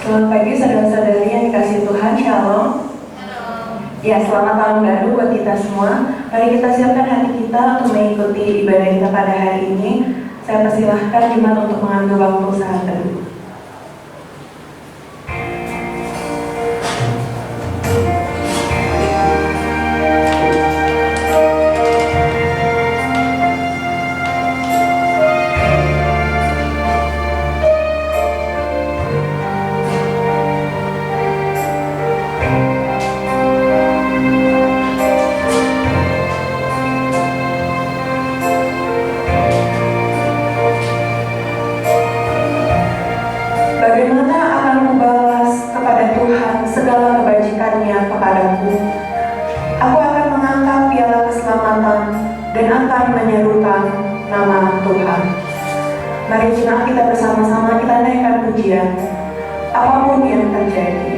Selamat pagi saudara-saudari yang dikasihi Tuhan, Shalom. Ya, selamat tahun baru buat kita semua. Mari kita siapkan hati kita untuk mengikuti ibadah kita pada hari ini. Saya persilahkan Jumat untuk mengambil waktu saat teduh. Bagaimana akan membalas kepada Tuhan segala kebajikannya kepadaku? Aku akan mengangkat piala keselamatan dan akan menyerukan nama Tuhan. Mari jemaat kita bersama-sama kita naikkan pujian, apapun yang terjadi.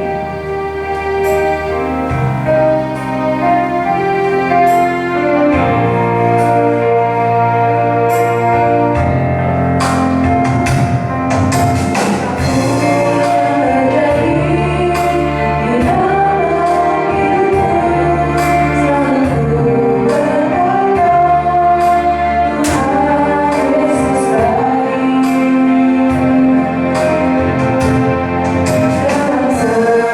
Dalam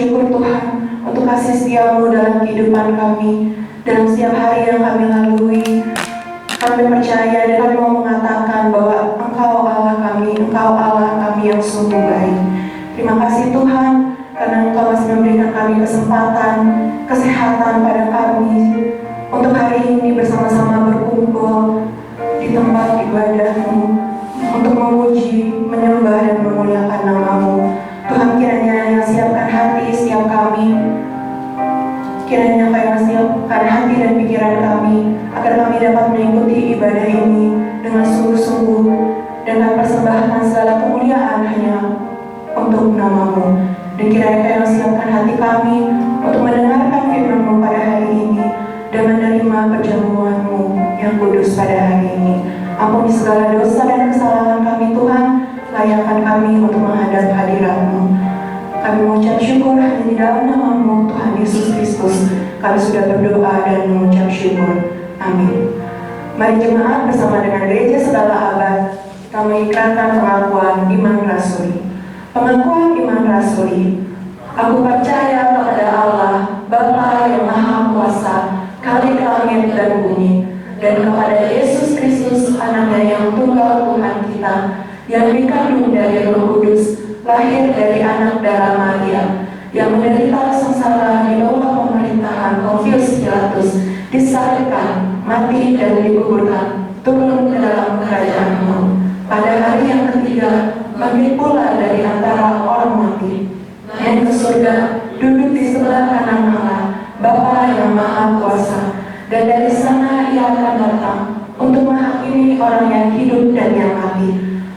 syukur Tuhan untuk kasih setia-Mu dalam kehidupan kami, dalam setiap hari yang kami lalui. Kami percaya dan kami mau mengatakan bahwa Engkau Allah kami yang sungguh baik. Terima kasih Tuhan, karena Engkau masih memberikan kami kesempatan, kesehatan pada kami untuk hari ini bersama-sama berkumpul di tempat ibadah-Mu untuk memuji, menyembah dan memuliakan nama-Mu. Tuhan, kiranya yang siapkan hati setiap kami, kiranya Kau yang siapkan hati dan pikiran kami, agar kami dapat mengikuti ibadah ini dengan sungguh-sungguh dan kami persembahkan segala kemuliaan hanya untuk nama-Mu. Dan kiranya Kau yang siapkan hati kami untuk mendengarkan firman-Mu pada hari ini dan menerima perjamuan-Mu yang kudus pada hari ini. Ampuni segala dosa dan kesalahan kami Tuhan, layakkan kami untuk menghadap hadirat-Mu. Kami mengucap syukur hanya di dalam nama-Mu Tuhan Yesus Kristus. Kami sudah berdoa dan mengucap syukur. Amin. Mari jemaat bersama dengan gereja segala abad kita mengikrarkan pengakuan iman rasuli. Pengakuan iman rasuli. Aku percaya kepada Allah, Bapa yang Maha Kuasa, Khalik langit dan bumi, dan kepada Yesus Kristus, Anaknya yang tunggal Tuhan kita, yang dikandung dari Roh Kudus, lahir dari anak darah Maria, yang menderita sengsara di bawah pemerintahan Pontius Pilatus, disalibkan, mati dan dikuburkan, turun ke dalam kerajaan-Mu. Pada hari yang ketiga, bangkit pula dari antara orang mati, naik ke surga, duduk di sebelah kanan Allah, Bapa yang Maha Kuasa, dan dari sana Ia akan datang untuk menghakimi orang yang hidup dan yang mati.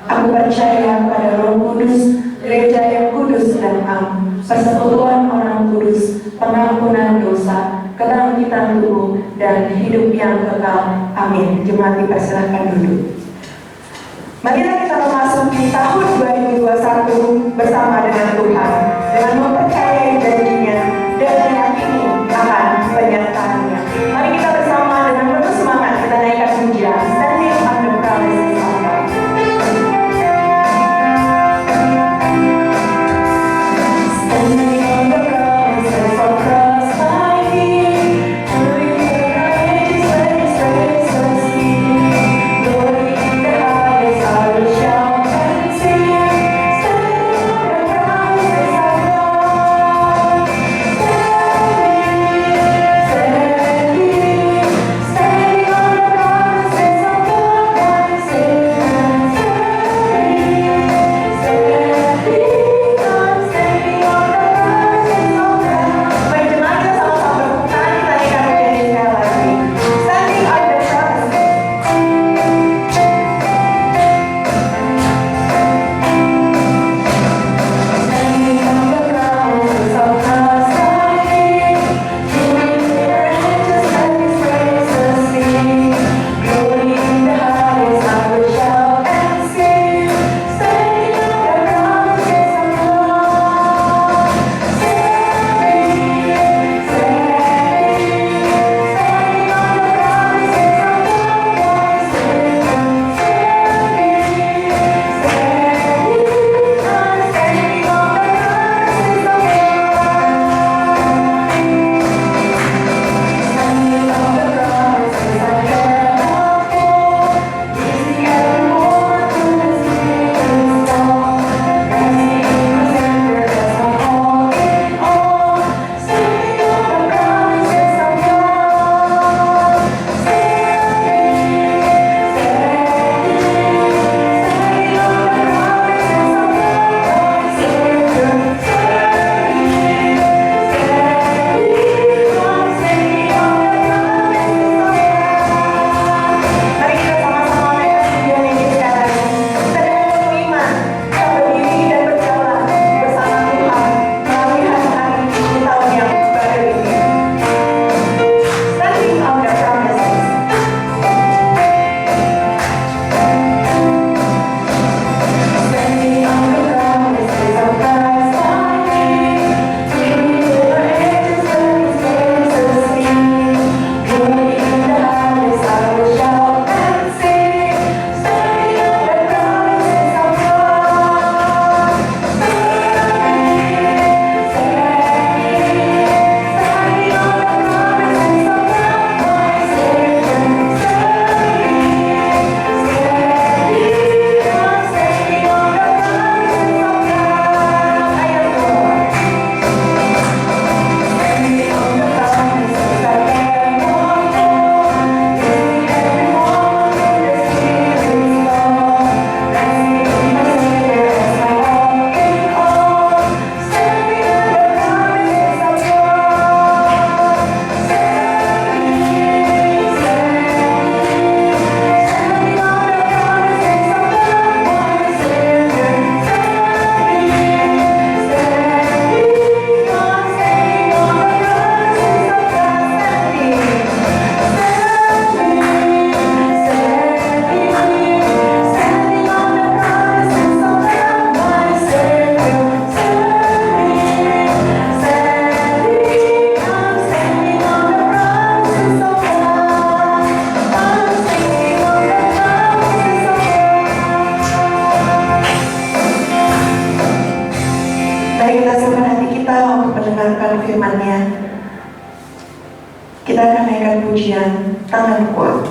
Aku percaya pada Roh Kudus, gereja yang kudus dan am, persekutuan orang kudus, pengampunan dosa, kebangkitan tubuh, dan hidup yang kekal. Amin. Jemaat dipersilahkan duduk. Marilah kita memasuki tahun 2021 bersama dengan Tuhan, dengan mempercayai janjinya dan meyakini akan penyertaannya. Mari kita bersama dengan penuh semangat kita naikkan pujian Standing on the Promises of God. Standing on the promises of Christ my King, doing the race, race of speed. Glory in the highest, I will shout and sing. Standing on the promises of God. akan firman-Nya. Kita akan naikkan pujian Tangan Kuat.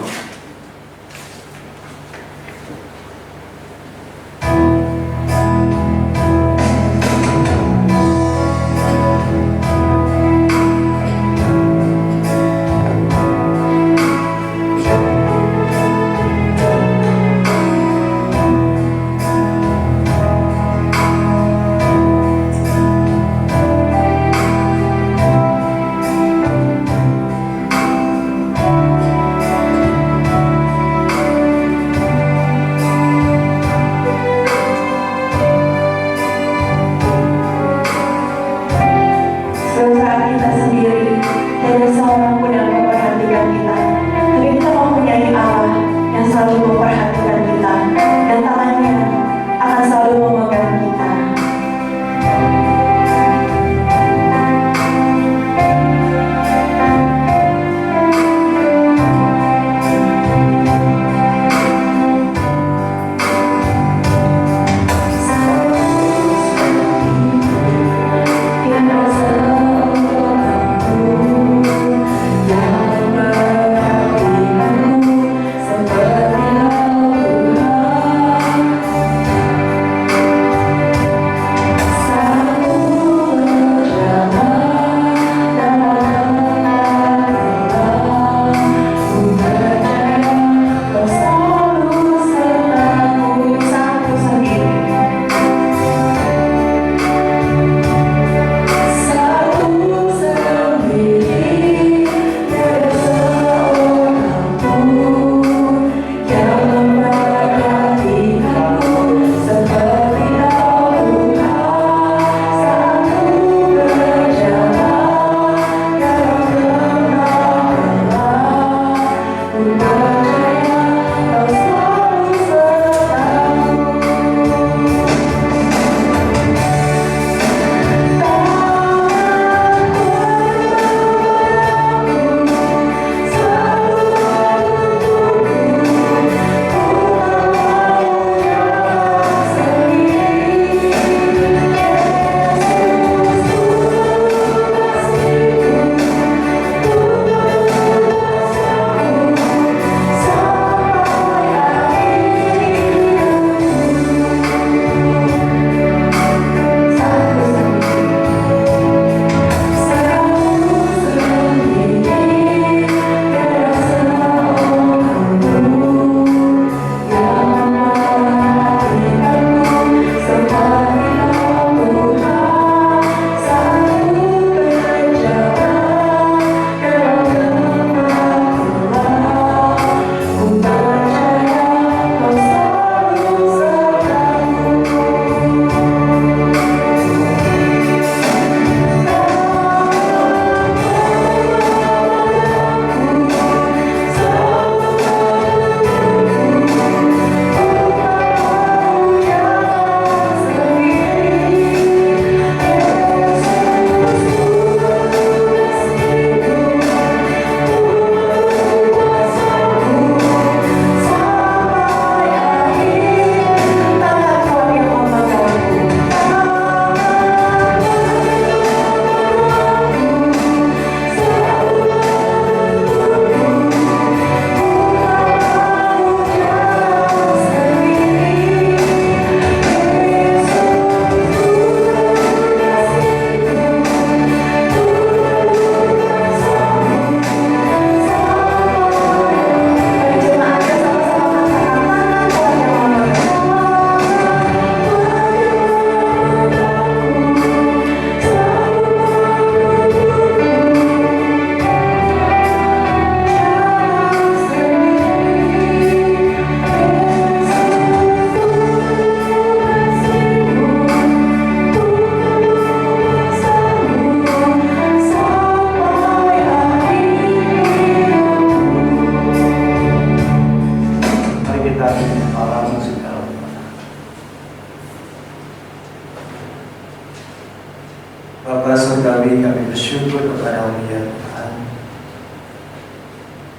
Bapa surgawi, kami bersyukur kepada-Mu ya Tuhan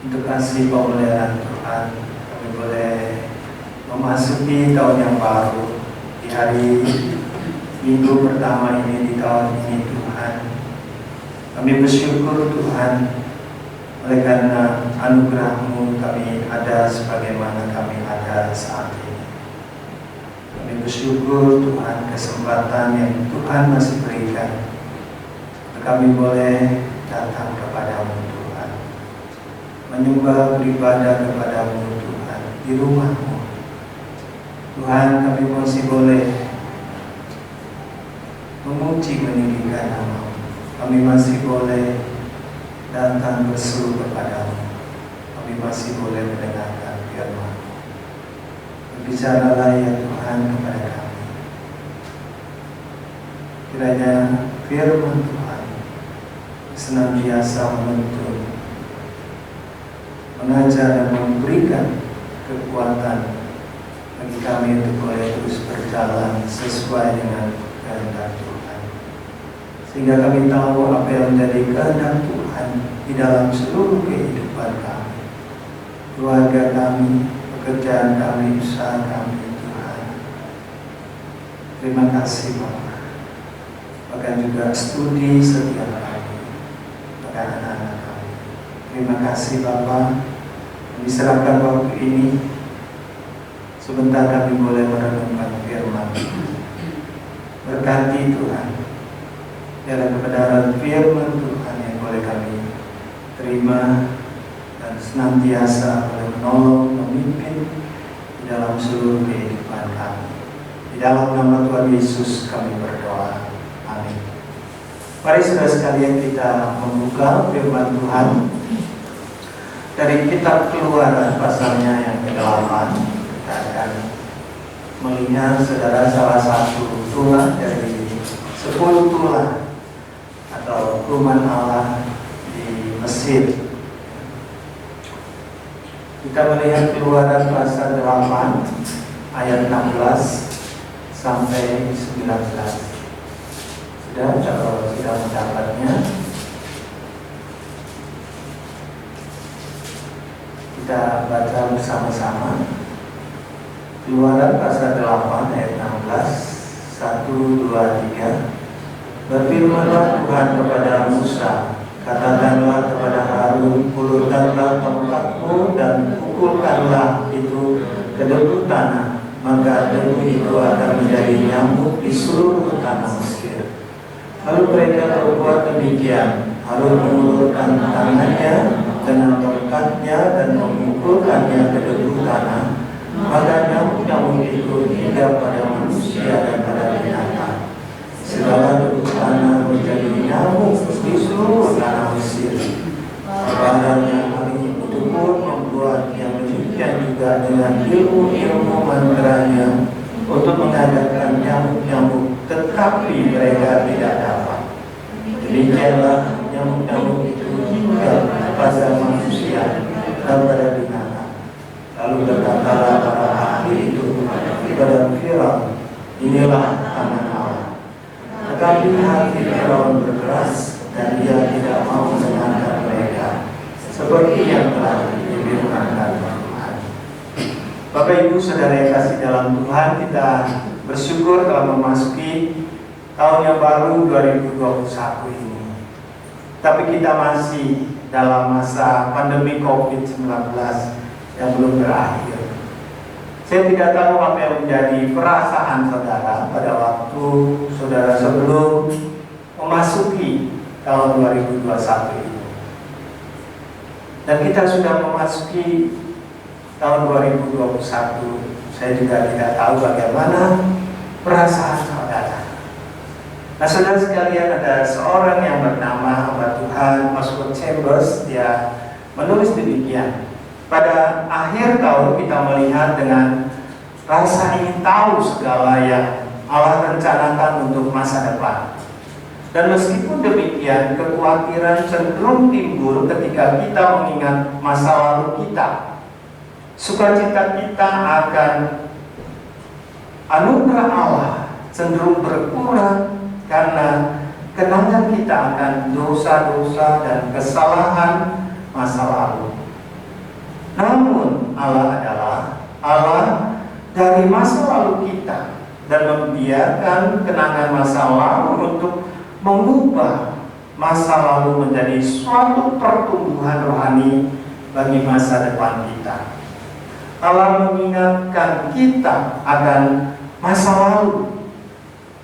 untuk kasih pemeliharaan Tuhan. Kami boleh memasuki tahun yang baru di hari Minggu pertama ini di tahun ini Tuhan. Kami bersyukur Tuhan, oleh karena anugerah-Mu kami ada sebagaimana kami ada saat ini. Kami bersyukur Tuhan kesempatan yang Tuhan masih berikan. Kami boleh datang kepadamu Tuhan, menyembah beribadah kepadamu Tuhan di rumah-Mu. Tuhan, kami masih boleh memuji meninggikan nama-Mu. Kami masih boleh datang berseru kepadamu. Kami masih boleh mendengarkan firman-Mu. Berbicaralah ya Tuhan kepada kami. Kiranya firman Tuhan senantiasa menuntun, mengajar dan memberikan kekuatan bagi kami untuk boleh terus berjalan sesuai dengan kehendak Tuhan. Sehingga kami tahu apa yang menjadi kehendak Tuhan di dalam seluruh kehidupan kami, keluarga kami, pekerjaan kami, usaha kami, Tuhan. Terima kasih Bapak. Bahkan juga studi setiap kami, bahkan anak-anak kami. Terima kasih Bapak. Kami serahkan waktu ini. Sebentar kami boleh merenungkan firman. Berkati Tuhan, dalam kebenaran firman Tuhan yang boleh kami terima dan senantiasa boleh menolong, memimpin di dalam seluruh kehidupan kami. Di dalam nama Tuhan Yesus kami berdoa. Amin. Mari saudara sekalian kita membuka firman Tuhan dari kitab Keluaran pasalnya yang ke-8. Kita akan melihat saudara salah satu tulah dari 10 tulah atau hukuman Allah di Mesir. Kita melihat Keluaran pasal 8 ayat 16 sampai 19. Sudah, kalau sudah mendapatnya, kita baca bersama-sama. Keluaran pasal 8 ayat 16, 1, 2, 3. Berfirmanlah Tuhan kepada Musa, katakanlah kepada Harun, ulurkanlah tongkatmu dan pukulkanlah itu ke debu tanah, maka debu itu akan menjadi nyamuk di seluruh tanah Mesir. Lalu mereka berbuat demikian. Harun mengulurkan tangannya dengan tongkatnya dan memukulkannya ke debu tanah, maka nyamuk-nyamuk itu hingga pada manusia dan pada binatang. Segala debu tanah menjadi nyamuk di seluruh tanah Mesir. Kabarnya hal ini pun membuat yang demikian juga dengan ilmu-ilmu mantranya untuk mengadakan nyamuk-nyamuk, tetapi mereka tidak dapat. Demikianlah nyamuk-nyamuk itu hingga pada manusia dan pada binatang. Lalu berkatalah para ahli itu kepada Firaun, inilah tangan Allah. Tetapi hati Firaun berkeras dan dia tidak mau mendengarkan mereka, seperti yang telah difirmankan Tuhan. Bapak Ibu Saudara yang kasih dalam Tuhan, kita bersyukur telah memasuki tahun yang baru 2021 ini. Tapi kita masih dalam masa pandemi COVID-19 yang belum berakhir. Saya tidak tahu apa yang menjadi perasaan saudara pada waktu saudara sebelum memasuki tahun 2021 ini. Dan kita sudah memasuki tahun 2021. Saya juga tidak tahu bagaimana perasaan saudara. Nah, saudara sekalian, ada seorang yang bernama hamba Tuhan Oswald Chambers. Dia menulis demikian. Pada akhir tahun kita melihat dengan rasa ingin tahu segala yang Allah rencanakan untuk masa depan. Dan meskipun demikian, kekhawatiran cenderung timbul ketika kita mengingat masa lalu kita. Sukacita kita akan anugerah Allah cenderung berkurang karena kenangan kita akan dosa-dosa dan kesalahan masa lalu. Namun Allah adalah Allah dari masa lalu kita dan membiarkan kenangan masa lalu untuk mengubah masa lalu menjadi suatu pertumbuhan rohani bagi masa depan kita. Allah mengingatkan kita akan masa lalu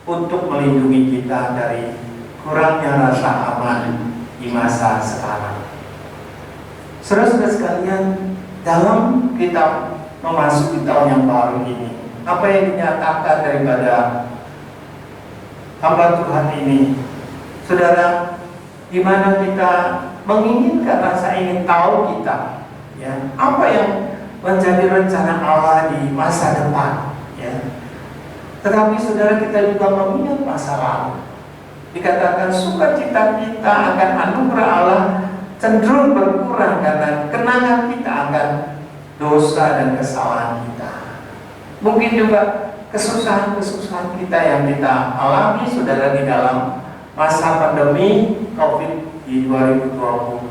untuk melindungi kita dari kurangnya rasa aman di masa sekarang. Saudara-saudara sekalian, dalam kita memasuki tahun yang baru ini, apa yang dinyatakan daripada hamba Tuhan ini, saudara, di mana kita menginginkan rasa ingin tahu kita, ya, apa yang menjadi rencana Allah di masa depan, ya. Tetapi saudara, kita juga mengingat masa lalu. Dikatakan sukacita kita akan anugerah Allah cenderung berkurang karena kenangan kita akan dosa dan kesalahan kita. Mungkin juga kesusahan-kesusahan kita yang kita alami, saudara, di dalam masa pandemi COVID di 2020.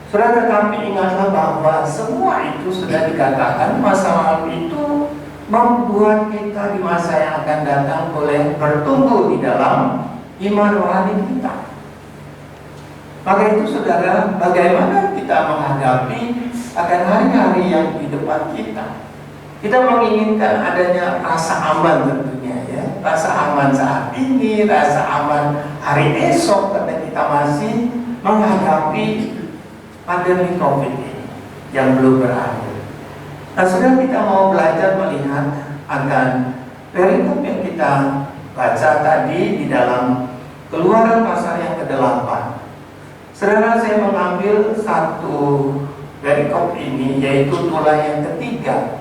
Saudara, tetapi ingatlah bahwa semua itu sudah dikatakan masa lalu itu membuat kita di masa yang akan datang boleh bertumbuh di dalam iman rohani kita. Maka itu saudara, bagaimana kita menghadapi akan hari-hari yang di depan kita? Kita menginginkan adanya rasa aman tentunya, ya, rasa aman saat ini, rasa aman hari esok, karena kita masih menghadapi pandemi COVID ini yang belum berakhir. Nah, saudara, kita mau belajar melihat akan perikop yang kita baca tadi di dalam Keluaran pasal yang ke-8. Saudara, saya mengambil satu perikop ini, yaitu tulah yang ketiga.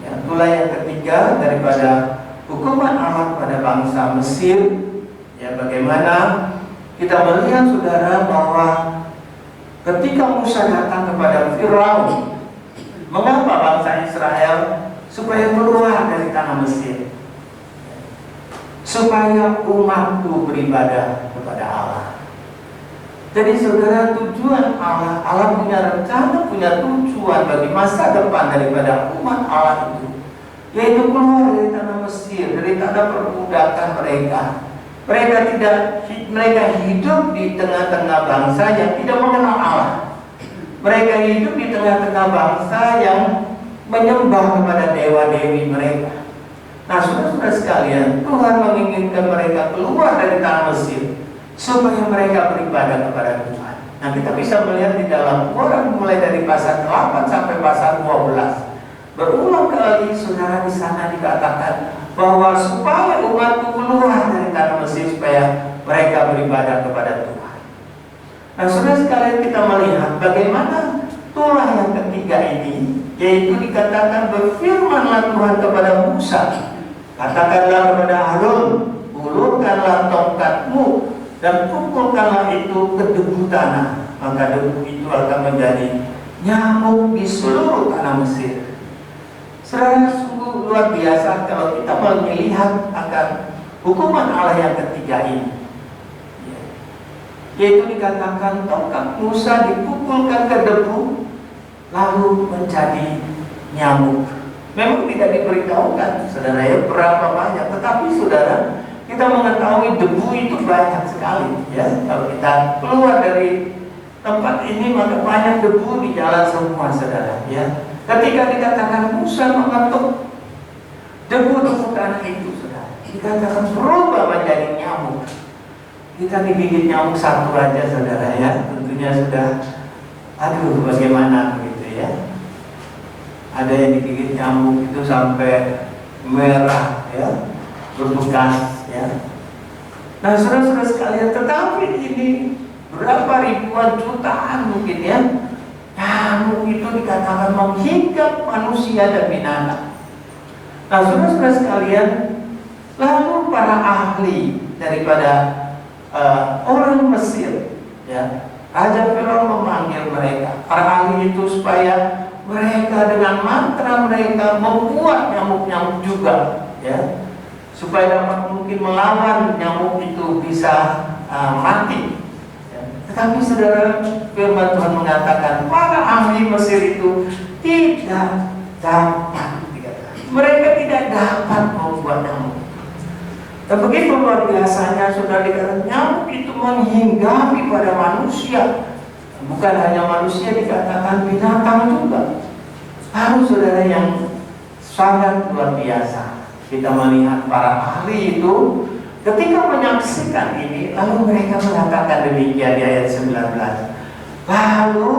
Ya, tulah yang ketiga daripada hukuman Allah pada bangsa Mesir. Ya, bagaimana kita melihat saudara bahwa ketika Musa datang kepada Firaun, mengapa bangsa Israel supaya keluar dari tanah Mesir, supaya umatku beribadah kepada Allah. Jadi saudara, tujuan Allah punya rencana, punya tujuan bagi masa depan daripada umat Allah itu, yaitu keluar dari tanah Mesir, dari tanah perbudakan mereka. Mereka hidup di tengah-tengah bangsa yang tidak mengenal Allah. Mereka hidup di tengah-tengah bangsa yang menyembah kepada dewa-dewi mereka. Nah, saudara-saudara sekalian, Tuhan menginginkan mereka keluar dari tanah Mesir supaya mereka beribadah kepada Tuhan. Nah, kita bisa melihat di dalam Quran mulai dari pasal 8 sampai pasal 12. Berulang kali saudara di sana dikatakan bahwa supaya umatku keluar dari tanah Mesir supaya mereka beribadah kepada Tuhan. Nah, saudara sekalian, kita melihat bagaimana tulah yang ketiga ini, yaitu dikatakan berfirmanlah Tuhan kepada Musa, katakanlah kepada Harun, ulurkanlah tongkatmu dan pukulkanlah itu ke debu tanah, maka debu itu akan menjadi nyamuk di seluruh tanah Mesir. Saudara, sungguh luar biasa kalau kita melihat akan hukuman Allah yang ketiga ini, yaitu dikatakan tongkat Musa dipukulkan ke debu lalu menjadi nyamuk. Memang tidak diberitahukan saudara ya berapa banyak, tetapi saudara, kita mengetahui debu itu banyak sekali, ya. Kalau kita keluar dari tempat ini maka banyak debu di jalan semua, saudara, ya. Ketika dikatakan Musa mengetuk debu-debu tanah itu, saudara, dikatakan berubah menjadi nyamuk. Kita digigit nyamuk satu aja, saudara, ya, tentunya sudah, aduh, bagaimana begitu, ya. Ada yang digigit nyamuk itu sampai merah, ya, berbekas, ya. Nah, saudara-saudara sekalian, tetapi ini berapa ribuan jutaan mungkin, ya, nyamuk itu dikatakan menghinggap manusia dan binatang. Nah, saudara-saudara sekalian, lalu para ahli daripada orang Mesir, ya, Raja Firaun memanggil mereka, para ahli itu, supaya mereka dengan mantra mereka membuat nyamuk-nyamuk juga, ya, supaya dapat mungkin melawan nyamuk itu bisa mati. Ya. Tetapi saudara, firman Tuhan mengatakan para ahli Mesir itu tidak dapat, mereka tidak dapat membuat nyamuk. Dan begitu luar biasanya sudah dikatakan nyamuk itu menghinggapi pada manusia. Bukan hanya manusia, dikatakan binatang juga. Lalu saudara yang sangat luar biasa, kita melihat para ahli itu ketika menyaksikan ini, lalu mereka mengatakan demikian di ayat 19. Lalu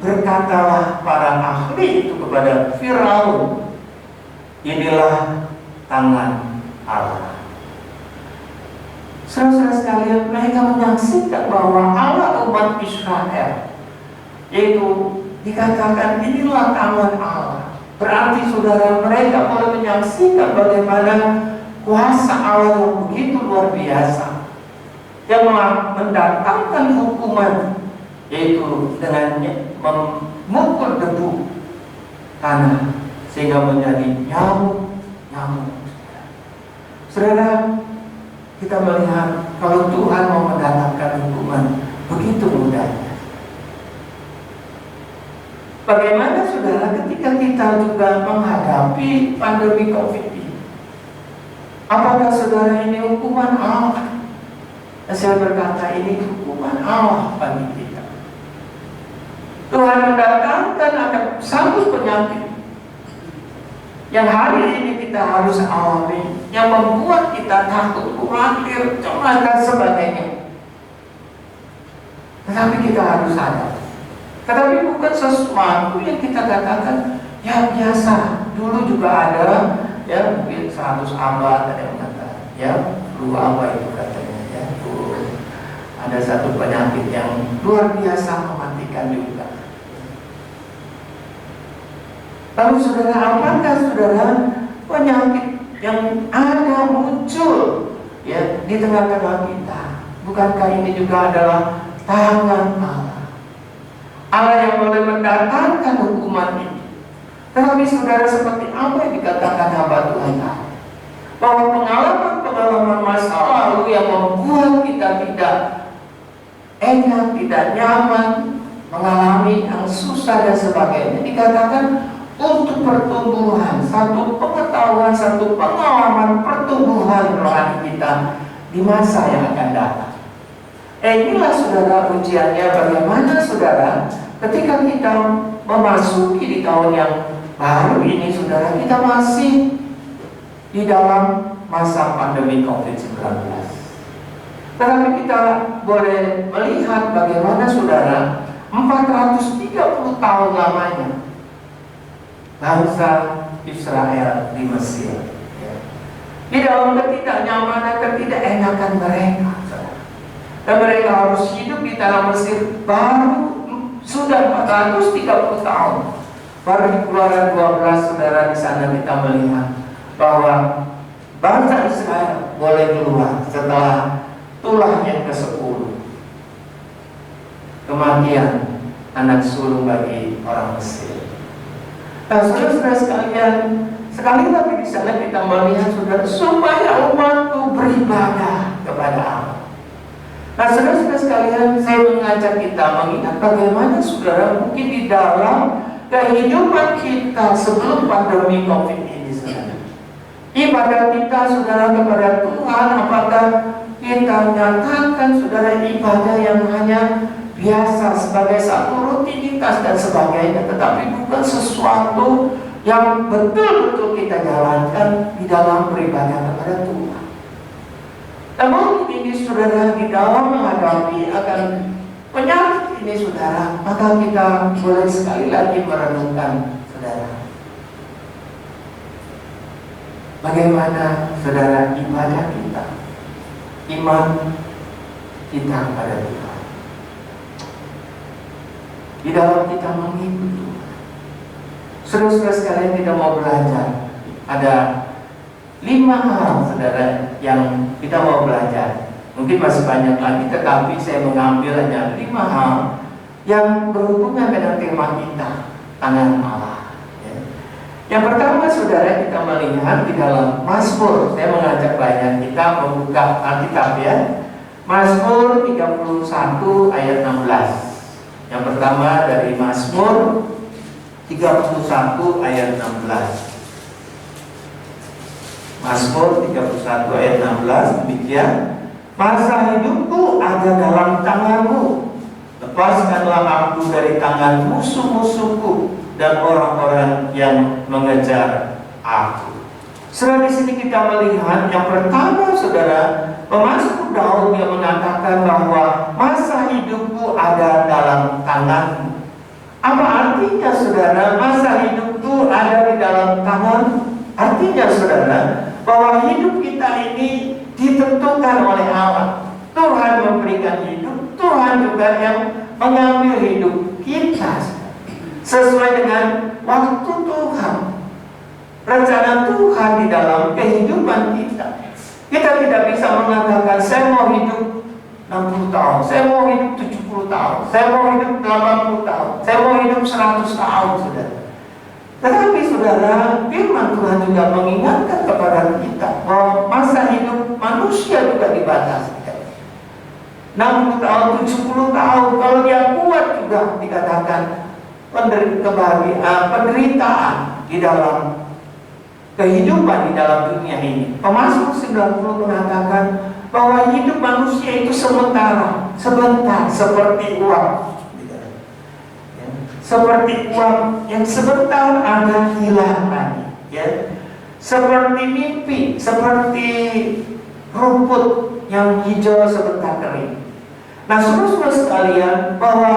berkatalah para ahli itu kepada Firaun, inilah tangan Allah. Saudara sekalian, mereka menyaksikan bahwa Allah umat Israel, yaitu dikatakan inilah tangan Allah. Berarti saudara, mereka boleh menyaksikan bagaimana kuasa Allah yang begitu luar biasa, yang mendatangkan hukuman, yaitu dengan memukul debu tanah sehingga menjadi nyamuk. Saudara, kita melihat kalau Tuhan mau mendatangkan hukuman begitu mudahnya. Bagaimana saudara ketika kita juga menghadapi pandemi COVID ini? Apakah saudara ini hukuman Allah? Saya berkata ini hukuman Allah bagi kita. Tuhan mendatangkan akan satu penyakit yang hari ini kita harus alami, yang membuat kita takut, khawatir, cemas dan sebagainya. Tetapi kita harus sadar, tetapi bukan sesuatu yang kita katakan ya biasa. Dulu juga ada ya mungkin 100 abad ada yang kata ya flu apa itu katanya ya, ada satu penyakit yang luar biasa mematikan juga. Lalu saudara, apakah saudara penyakit yang ada muncul ya di tengah-tengah kita, bukankah ini juga adalah tangan Allah? Allah yang boleh mendatangkan hukuman ini. Tetapi saudara, seperti apa yang dikatakan hamba Tuhan, bahwa pengalaman masa lalu yang membuat kita tidak enak, tidak nyaman, mengalami yang susah dan sebagainya, dikatakan untuk pertumbuhan, satu pengetahuan, satu pengalaman pertumbuhan rohani kita di masa yang akan datang. Inilah saudara ujiannya, bagaimana saudara ketika kita memasuki di tahun yang baru ini, saudara, kita masih di dalam masa pandemi COVID-19. Tetapi kita boleh melihat bagaimana saudara 430 tahun lamanya bangsa Israel di Mesir, di dalam ketidaknyamanan, ketidakenakan mereka, dan mereka harus hidup di tanah Mesir baru sudah 430 tahun. Baru di Keluaran 12 saudara, di sana kita melihat bahwa bangsa Israel boleh keluar setelah tulah yang ke-10, kematian anak sulung bagi orang Mesir. Nah, saudara sekalian, sekali lagi di sana kita melihat saudara, supaya umatku beribadah kepada Allah. Nah, saudara sekalian, saya mengajak kita mengingat bagaimana saudara mungkin di dalam kehidupan kita sebelum pandemi COVID ini, saudara. Ibadah kita saudara kepada Tuhan, apakah kita nyatakan saudara ibadah yang hanya biasa sebagai satu rutinitas dan sebagainya, tetapi bukan sesuatu yang betul-betul kita jalankan di dalam beribadah kepada Tuhan. Namun ini saudara, di dalam menghadapi akan penyakit ini saudara, maka kita boleh sekali lagi merenungkan saudara, bagaimana saudara ibadah kita, iman kita kepada Tuhan, di dalam kita mengikuti Tuhan. Saudara sekalian, kita mau belajar. Ada 5 hal saudara yang kita mau belajar. Mungkin masih banyak lagi, tetapi saya mengambil hanya 5 hal yang berhubungan dengan tema kita, tangan Allah. Yang pertama saudara, kita melihat di dalam Mazmur. Saya mengajak banyak kita membuka Alkitab ya. Mazmur 31 ayat 16. Yang pertama dari Mazmur 31 ayat 16. Mazmur 31 ayat 16 demikian, masa hidupku ada dalam tanganmu, lepaskanlah aku dari tangan musuh-musuhku dan orang-orang yang mengejar aku. Saudara, di sini kita melihat yang pertama, saudara, Pemasmur Daud yang mengatakan bahwa masa hidupku ada dalam tanganmu. Apa artinya, saudara, masa hidupku ada di dalam tangan? Artinya, saudara, bahwa hidup kita ini ditentukan oleh Allah. Tuhan memberikan hidup, Tuhan juga yang mengambil hidup kita sesuai dengan waktu Tuhan, rencana Tuhan di dalam kehidupan kita. Kita tidak bisa mengatakan saya mau hidup 60 tahun, saya mau hidup 70 tahun, saya mau hidup 80 tahun, saya mau hidup 100 tahun, saudara. Tetapi saudara, firman Tuhan juga mengingatkan kepada kita bahwa masa hidup manusia juga dibatasi. 60 tahun, 70 tahun, kalau dia kuat juga dikatakan penderitaan di dalam kehidupan di dalam dunia ini. Pemasmur 90 mengatakan bahwa hidup manusia itu sebentar, seperti uang. Seperti uang yang sebentar ada hilang lagi, ya. Seperti mimpi, seperti rumput yang hijau sebentar kering. Nah, saudara-saudara sekalian, bahwa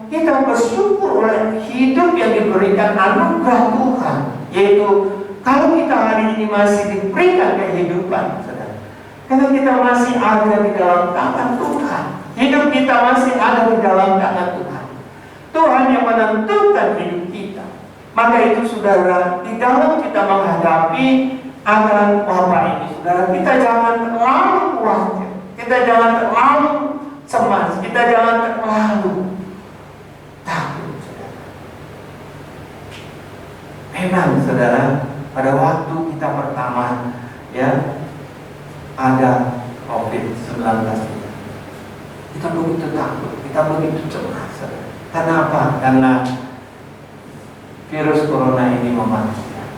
kita bersyukur oleh hidup yang diberikan anugerah Tuhan, yaitu kalau kita hari ini masih diberikan kehidupan, saudara, karena kita masih ada di dalam tangan Tuhan, hidup kita masih ada di dalam tangan Tuhan. Tuhan yang menentukan hidup kita. Maka itu, saudara, di dalam kita menghadapi akan wabah ini, saudara, kita jangan terlalu khawatir, kita jangan terlalu cemas, kita jangan terlalu takut, saudara. Memang, saudara, pada waktu kita pertama, ya, ada COVID-19, kita begitu takut, kita begitu cemas, saudara. Karena apa? Karena virus corona ini mematikan.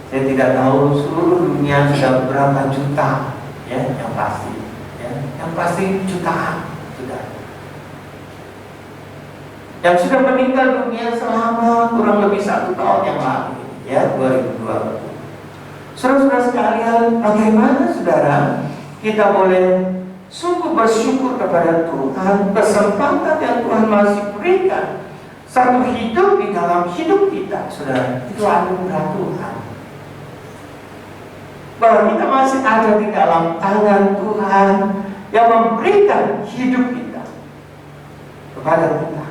Saya tidak tahu seluruh dunia sudah berapa juta, ya, yang pasti jutaan sudah. Yang sudah meninggal dunia selama kurang lebih 1 tahun yang lalu, ya, 2020. Saudara-saudara sekalian, bagaimana, saudara, kita boleh sungguh bersyukur kepada Tuhan, kesempatan yang Tuhan masih berikan, satu hidup di dalam hidup kita, saudara, itu anugerah Tuhan. Bahwa kita masih ada di dalam tangan Tuhan yang memberikan hidup kita kepada kita,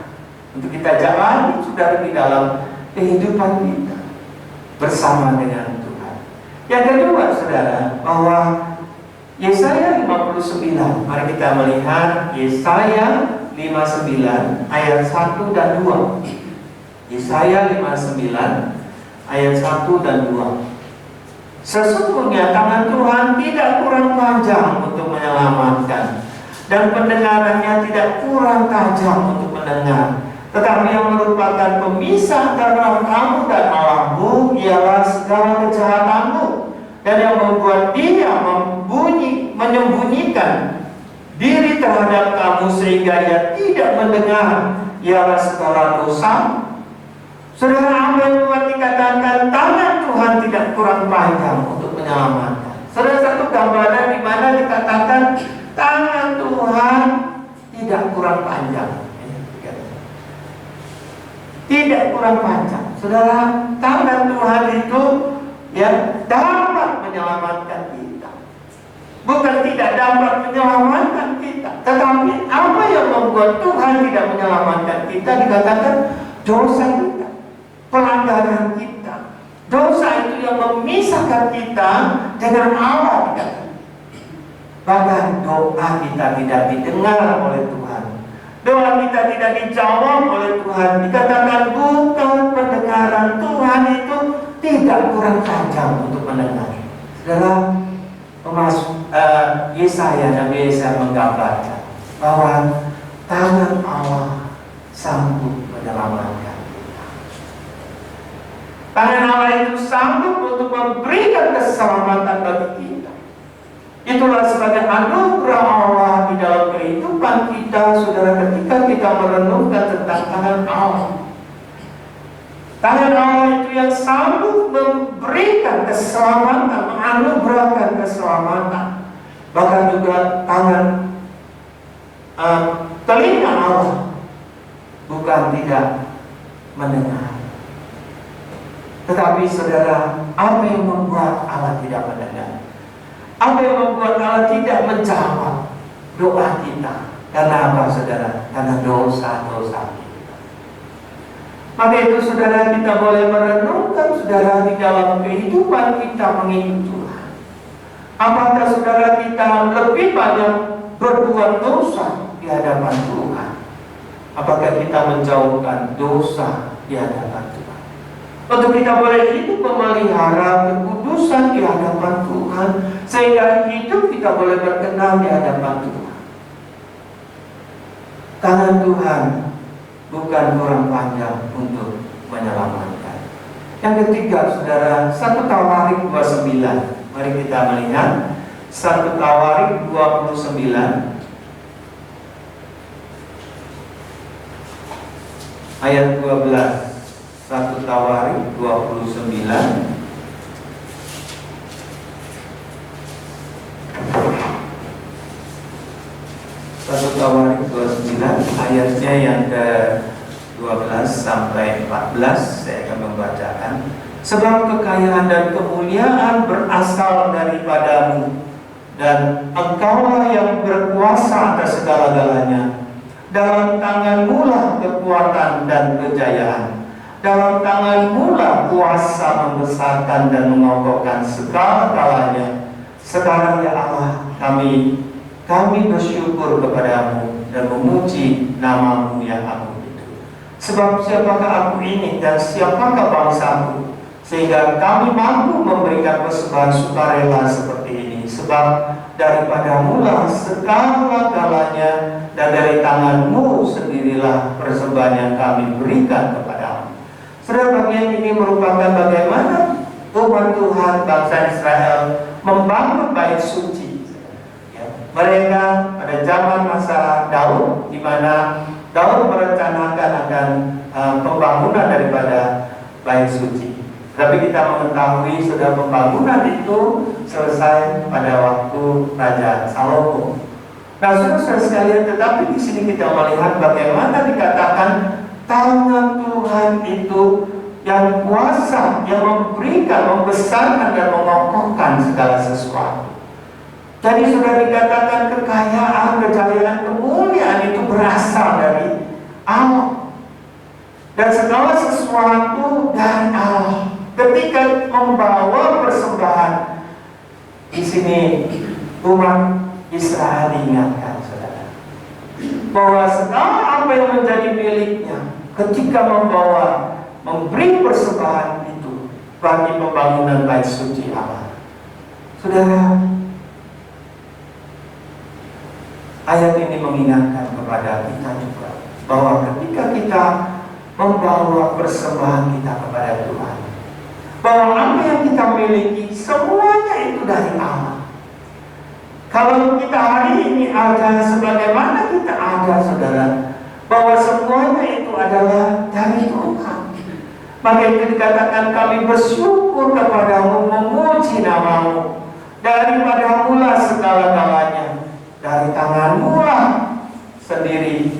untuk kita jalani, saudara, di dalam kehidupan kita bersama dengan Tuhan. Yang kedua, saudara, bahwa Yesaya 59, mari kita melihat Yesaya 59 ayat 1 dan 2. Yesaya 59 ayat 1 dan 2. Sesungguhnya tangan Tuhan tidak kurang panjang untuk menyelamatkan, dan pendengarannya tidak kurang tajam untuk mendengar. Tetapi yang merupakan pemisah antara kamu dan Allahmu ialah segala kejahatanmu, dan yang membuat dia menyembunyikan diri terhadap kamu sehingga ia tidak mendengar ialah segala dosa. Saudara, apa yang membuat dikatakan tangan Tuhan tidak kurang panjang untuk menyelamatkan? Saudara, satu gambaran di mana dikatakan tangan Tuhan tidak kurang panjang. Tidak kurang panjang. Saudara, tangan Tuhan itu, ya, dapat menyelamatkan kita. Bukan tidak dapat menyelamatkan kita, tetapi apa yang membuat Tuhan tidak menyelamatkan kita? Dikatakan dosa kita, pelanggaran kita. Dosa itu yang memisahkan kita dengan Allah, dikatakan. Bahkan doa kita tidak didengar oleh Tuhan, doa kita tidak dijawab oleh Tuhan. Dikatakan bukan pendengaran Tuhan itu tidak kurang tajam untuk mendengar. Dalam Yesaya, Nabi Yesaya menggambarkan bahwa tangan Allah sanggup menyelamatkan kita. Tangan Allah itu sanggup untuk memberikan keselamatan bagi kita. Itulah sebagai anugerah Allah di dalam kehidupan kita, saudara, ketika kita merenungkan tentang tangan Allah. Tangan Allah itu yang sanggup memberikan keselamatan, menganugerahkan keselamatan. Bahkan juga tangan telinga Allah bukan tidak mendengar. Tetapi saudara, apa yang membuat Allah tidak mendengar? Apa yang membuat Allah tidak menjawab doa kita? Karena apa, saudara? Karena dosa-dosa kita. Maka itu, saudara, kita boleh merenungkan, saudara, di dalam kehidupan kita mengikut Tuhan. Apakah saudara kita lebih banyak berbuat dosa di hadapan Tuhan? Apakah kita menjauhkan dosa di hadapan Tuhan? Untuk kita boleh hidup memelihara kekudusan di hadapan Tuhan, sehingga hidup kita boleh berkenan di hadapan Tuhan. Tangan Tuhan bukan kurang panjang untuk menyelamatkan. Yang ketiga, saudara, 1 Tawarik 29. Mari kita melihat 1 Tawarik 29 ayat 12. 1 Tawarik 29 ayatnya yang ke-12 sampai 14. Saya akan membacakan. Sebab kekayaan dan kemuliaan berasal daripadamu, dan Engkaulah yang berkuasa atas segala-galanya. Dalam tanganmu lah kekuatan dan kejayaan. Dalam tanganmu lah kuasa membesarkan dan mengokohkan segala-galanya. Sekarang ya Allah, kami bersyukur kepadamu dan memuji namamu yang agung itu. Sebab siapakah aku ini dan siapakah bangsaku, sehingga kami mampu memberikan persembahan sukarela seperti ini. Sebab daripadamu lah segala-galanya, dan dari tanganmu sendirilah persembahan yang kami berikan kepadamu. Saudara, bagian ini merupakan bagaimana umat Tuhan, bangsa Israel, membangun bait suci. Mereka pada zaman masa Daud, di mana Daud merencanakan akan pembangunan daripada bait suci. Tapi kita mengetahui sudah pembangunan itu selesai pada waktu Raja Salomo. Nah, saudara sekalian, tetapi di sini kita melihat bagaimana dikatakan tangan Tuhan itu yang kuasa, yang memberikan, membesarkan dan mengokohkan segala sesuatu. Jadi sudah dikatakan kekayaan, kejayaan, kemuliaan itu berasal dari Allah, dan segala sesuatu dari Allah. Ketika membawa persembahan, di sini umat Israel diingatkan, saudara, bahwa segala apa yang menjadi miliknya ketika memberi persembahan itu bagi pembangunan bait suci Allah. Saudara, ayat ini mengingatkan kepada kita juga bahwa ketika kita membawa persembahan kita kepada Tuhan, bahwa apa yang kita miliki semuanya itu dari Allah. Kalau kita hari ini ada sebagaimana kita ada, saudara, bahwa semuanya itu adalah dari Tuhan. Maka itu dikatakan kami bersyukur kepadamu, memuji namamu. Daripadamu lah segala-galanya, dari tanganmu lah sendiri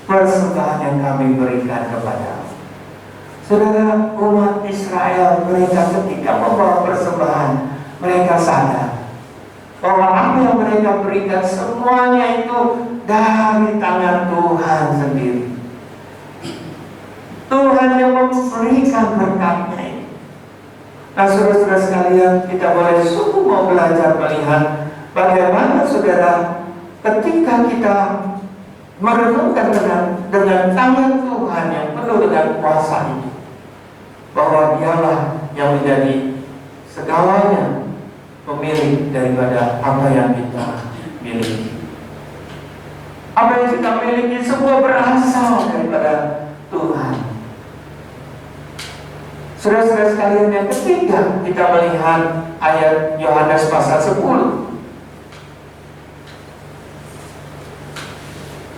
persembahan yang kami berikan kepadamu. Saudara, umat Israel, mereka ketika membawa persembahan, mereka sadar bahwa apa yang mereka berikan semuanya itu dari tangan Tuhan sendiri. Tuhan yang memberikan berkatnya itu. Nah, saudara-saudara sekalian, kita boleh sungguh mau belajar melihat bagaimana, saudara, ketika kita merenungkan dengan tangan Tuhan yang penuh dengan kuasa itu, bahwa Dialah yang menjadi segalanya, pemilik daripada apa yang kita miliki. Apa yang kita miliki semua berasal daripada Tuhan. Saudara-saudara sekalian, yang ketiga kita melihat ayat Yohanes pasal 10.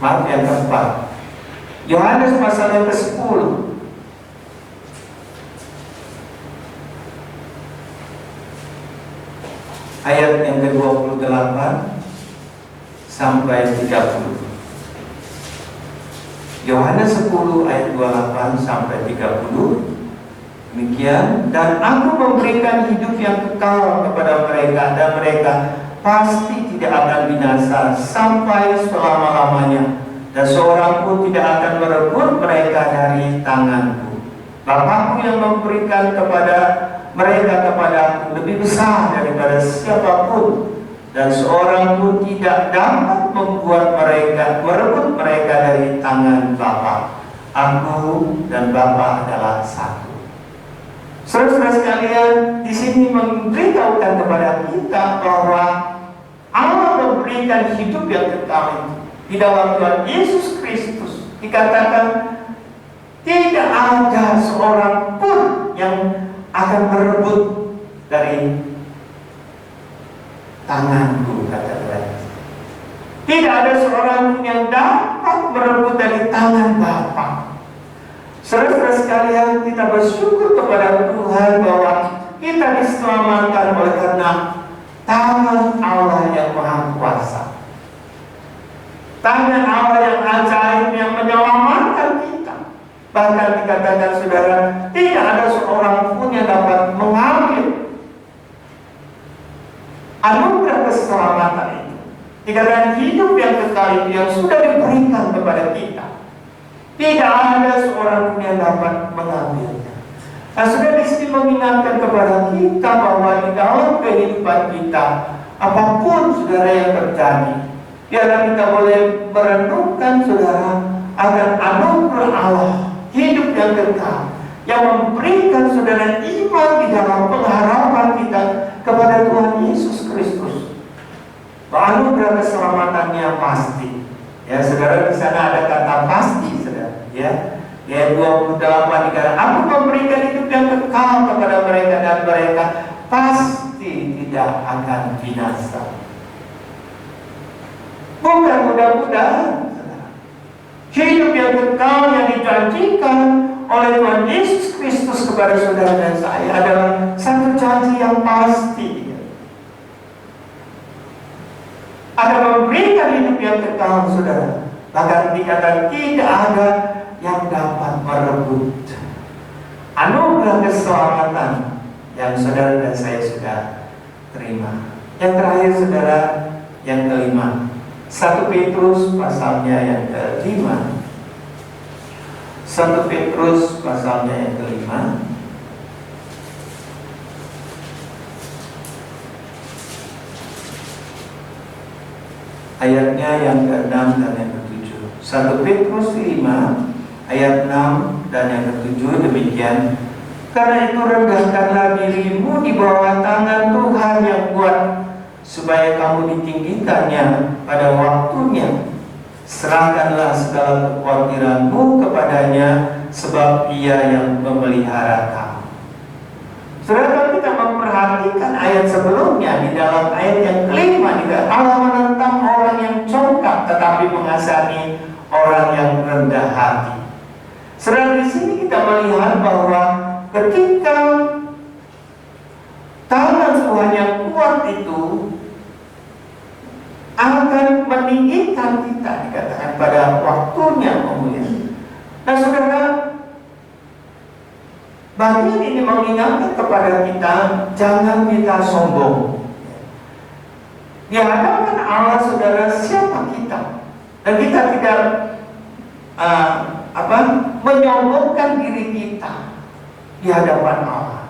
Maaf, yang keempat, Yohanes pasal yang ke-10 ayat yang ke-28 sampai 30. Yohanes 10 ayat 28 sampai 30. Demikian, dan aku memberikan hidup yang kekal kepada mereka, dan mereka pasti tidak akan binasa sampai selama-lamanya, dan seorang pun tidak akan merebut mereka dari tanganku. Bapakku yang memberikan kepada mereka kepadaku lebih besar daripada siapapun, dan seorang pun tidak dapat membuat mereka merebut mereka dari tangan Bapa. Aku dan Bapa adalah satu. Saudara-saudara sekalian, di sini memberitahukan kepada kita bahwa Allah memberikan hidup yang kekal di dalam Tuhan Yesus Kristus. Dikatakan tidak ada seorang pun yang akan merebut dari tanganku, kata Tuhan. Tidak ada seorang pun yang dapat merebut dari tangan Bapa. Saudara-saudara sekalian, kita bersyukur kepada Tuhan bahwa kita diselamatkan oleh karena tangan Allah yang Maha Kuasa. Tangan Allah yang ajaib yang menyelamatkan kita. Bahkan dikatakan saudara, tidak ada seorang pun yang dapat mengambil anugerah keselamatan itu. Dikatakan hidup yang kekal itu yang sudah diberikan kepada kita, tidak ada seorang pun yang dapat mengambilnya. Nah, sudah di sini mengingatkan kepada kita bahwa di dalam kehidupan kita, apapun saudara yang terjadi, biarlah kita boleh merenungkan saudara agar anugerah Allah, hidup yang kekal, yang memberikan saudara iman di dalam pengharapan kita kepada Tuhan Yesus Kristus. Anugerah keselamatannya pasti. Ya, saudara, di sana ada kata pasti, saudara. Ya, ayat 28 dikatakan, aku memberikan hidup yang kekal kepada mereka, dan mereka pasti tidak akan binasa. Bukan mudah-mudahan, saudara. Hidup yang kekal yang dijanjikan oleh Tuhan Yesus Kristus kepada saudara dan saya adalah satu janji yang pasti. Ada memberikan hidup yang kekal, saudara. Bahkan dikatakan tidak ada yang dapat merebut anugerah keselamatan yang saudara dan saya sudah terima. Yang terakhir, saudara, yang kelima, 1 Petrus pasalnya yang kelima. 1 Petrus pasalnya yang kelima, ayatnya yang ke-6 dan yang ke-7. 1 Petrus 5 ayat 6 dan yang ke-7 demikian. Karena itu rendahkanlah dirimu di bawah tangan Tuhan yang kuat, supaya kamu ditinggikannya pada waktunya. Serahkanlah segala kekhawatiranmu kepadanya, sebab Ia yang memelihara kamu. Saudara, kita memperhatikan ayat sebelumnya, di dalam ayat yang kelima, Allah menentang orang yang congkak tetapi mengasihani orang yang rendah hati. Saudara, di sini kita melihat bahwa ketika tangan Tuhan yang kuat itu akan meninggikan kita, dikatakan pada waktunya kemudian. Nah, saudara, bagian ini mengingatkan kepada kita, jangan kita sombong. Di hadapan Allah, saudara, siapa kita? Dan kita tidak menyombongkan diri kita di hadapan Allah.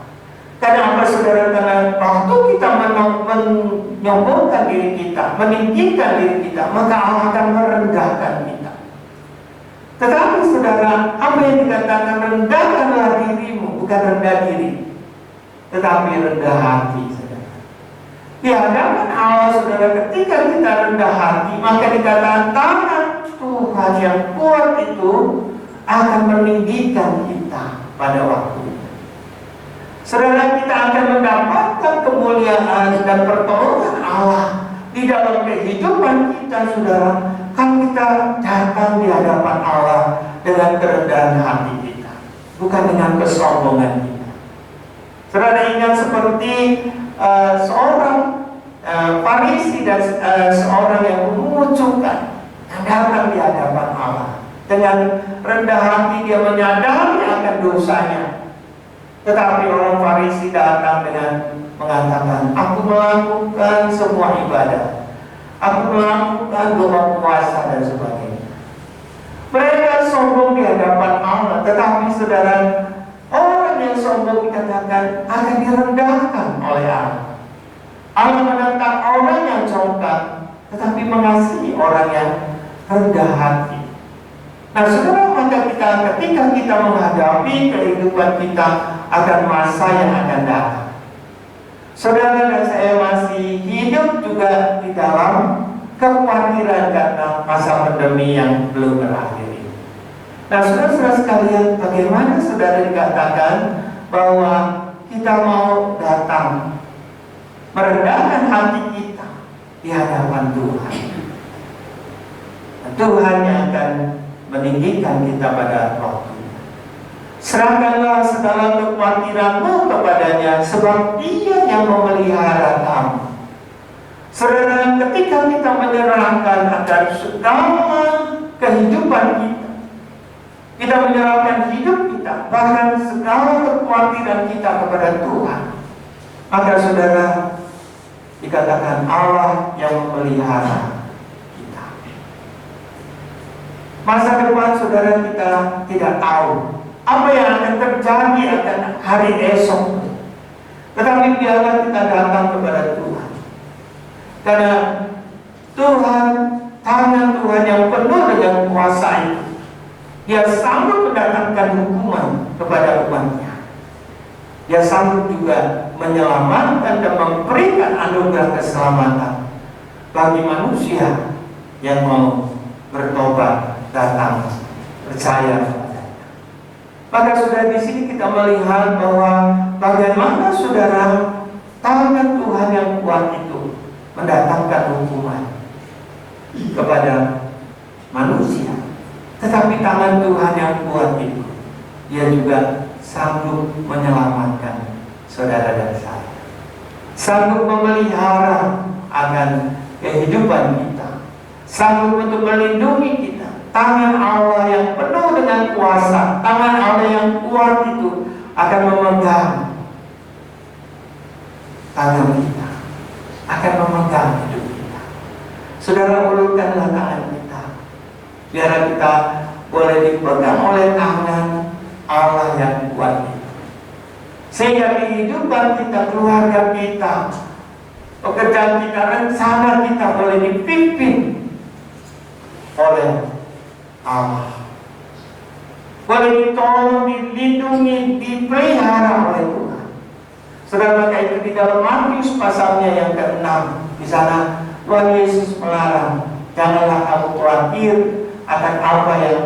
Karena apa, saudara? Karena waktu kita menyombongkan diri kita, meninggikan diri kita, maka Allah akan merendahkan kita. Tetapi saudara, apa yang dikatakan rendahkanlah dirimu, bukan rendah diri, tetapi rendah hati, saudara. Di hadapan Allah, saudara, ketika kita rendah hati, maka dikatakan tangan Tuhan yang kuat itu akan meninggikan kita pada waktunya. Saudara, kita akan mendapatkan kemuliaan dan pertolongan Allah di dalam kehidupan kita, saudara, kalau kita datang di hadapan Allah dengan kerendahan hati kita, bukan dengan kesombongan kita. Saudara ingat seperti seorang Farisi dan seorang yang mengucapkan yang datang di hadapan Allah dengan rendah hati, dia menyadari akan dosanya. Tetapi orang Farisi datang dengan mengatakan, aku melakukan semua ibadah, aku melakukan doa puasa dan sebagainya. Mereka sombong di hadapan Allah, tetapi saudara, orang yang sombong dikatakan akan direndahkan oleh Allah. Allah menentang orang yang congkak, tetapi mengasihi orang yang rendah hati. Nah, saudara, maka ketika kita menghadapi kehidupan kita akan masa yang akan datang, saudara dan saya masih hidup juga di dalam kekhawatiran karena masa pandemi yang belum berakhir ini. Nah, saudara-saudara sekalian, bagaimana saudara dikatakan bahwa kita mau datang merendahkan hati kita di hadapan Tuhan. Tuhan yang akan meninggikan kita pada waktunya. Serahkanlah segala kekhawatiranmu kepadanya, sebab Dia yang memelihara kamu. Saudara, ketika kita menyerahkan akan segala kehidupan kita menyerahkan hidup kita, bahkan segala kekhawatiran kita kepada Tuhan, maka saudara, dikatakan Allah yang memelihara. Masa depan saudara kita tidak tahu apa yang akan terjadi akan hari esok. Tetapi biarlah kita datang kepada Tuhan, karena Tuhan, tangan Tuhan yang penuh dengan kuasa itu, Dia sanggup mendatangkan hukuman kepada umatnya. Dia sanggup juga menyelamatkan dan memberikan anugerah keselamatan bagi manusia yang mau bertobat, datang percaya kepadanya. Maka sudah di sini kita melihat bahwa bagaimana saudara, tangan Tuhan yang kuat itu mendatangkan hukuman kepada manusia, tetapi tangan Tuhan yang kuat itu, Dia juga sanggup menyelamatkan saudara dan saya, sanggup memelihara akan kehidupan kita, sanggup untuk melindungi kita. Tangan Allah yang penuh dengan kuasa, tangan Allah yang kuat itu akan memegang tangan kita, akan memegang hidup kita. Saudara, ulurkanlah tangan kita, biar kita boleh dipegang oleh tangan Allah yang kuat itu, sehingga kehidupan kita, keluarga kita, pekerjaan kita, rencana kita boleh dipimpin oleh Allah, boleh ditolong, dilindungi, dipelihara oleh Tuhan. Saudara, maka itu di dalam Matius pasalnya yang ke-6, di sana Tuhan Yesus melarang, janganlah kamu khawatir akan apa yang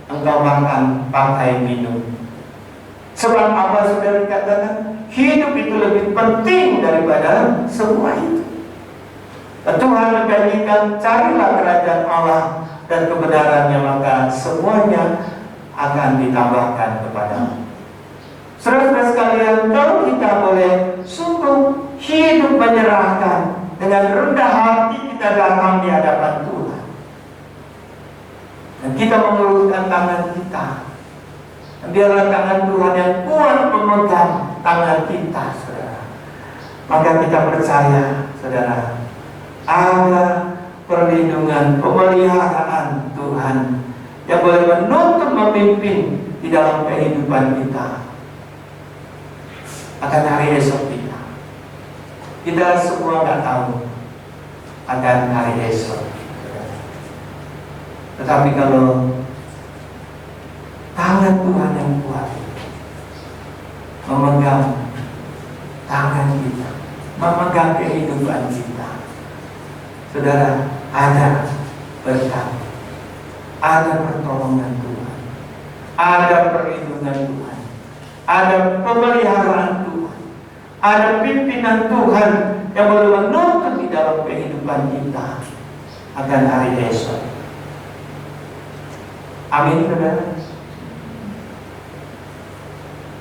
engkau makan, pakai, minum. Sebab apa saudara dikatakan? Hidup itu lebih penting daripada semua itu. Tuhan menjanjikan, carilah kerajaan Allah dan kebenarannya, maka semuanya akan ditambahkan kepadamu. Saudara sekalian, kalau kita boleh sungguh hidup menyerahkan dengan rendah hati, kita datang di hadapan Tuhan, dan kita mengulurkan tangan kita, biarlah tangan Tuhan yang kuat memegang tangan kita, saudara. Maka kita percaya, saudara, ada perlindungan, pemeliharaan Tuhan yang boleh menuntun, memimpin di dalam kehidupan kita akan hari esok kita. Kita semua nggak tahu akan hari esok, tetapi kalau tangan Tuhan yang kuat memegang tangan kita, memegang kehidupan kita, saudara, ada berkat, ada pertolongan Tuhan, ada perlindungan Tuhan, ada pemeliharaan Tuhan. ada pimpinan Tuhan yang boleh menuntun di dalam kehidupan kita akan hari esok. Amin, saudara.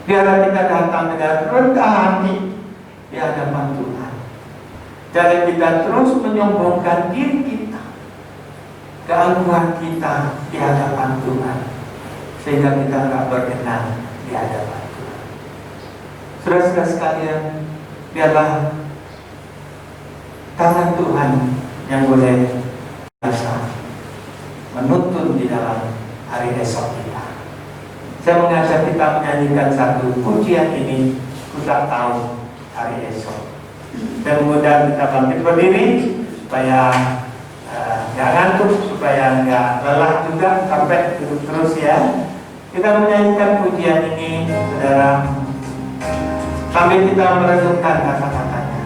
Biarlah kita datang dengan rendah hati di hadapan Tuhan. Jangan kita terus menyombongkan diri kita, keangkuhan kita di hadapan Tuhan, sehingga kita tidak berkenan di hadapan Tuhan. Saudara-saudara sekalian, biarlah tangan Tuhan yang boleh biasa menuntun di dalam hari esok kita. Saya mengajak kita menyanyikan satu pujian ini, Ku Tak Tahu Hari Esok. Dan mudah kita bangkit berdiri supaya nggak ngantuk, supaya nggak lelah juga sampai duduk terus ya. Kita menyanyikan pujian ini, saudara, sambil kita merenungkan kata-katanya.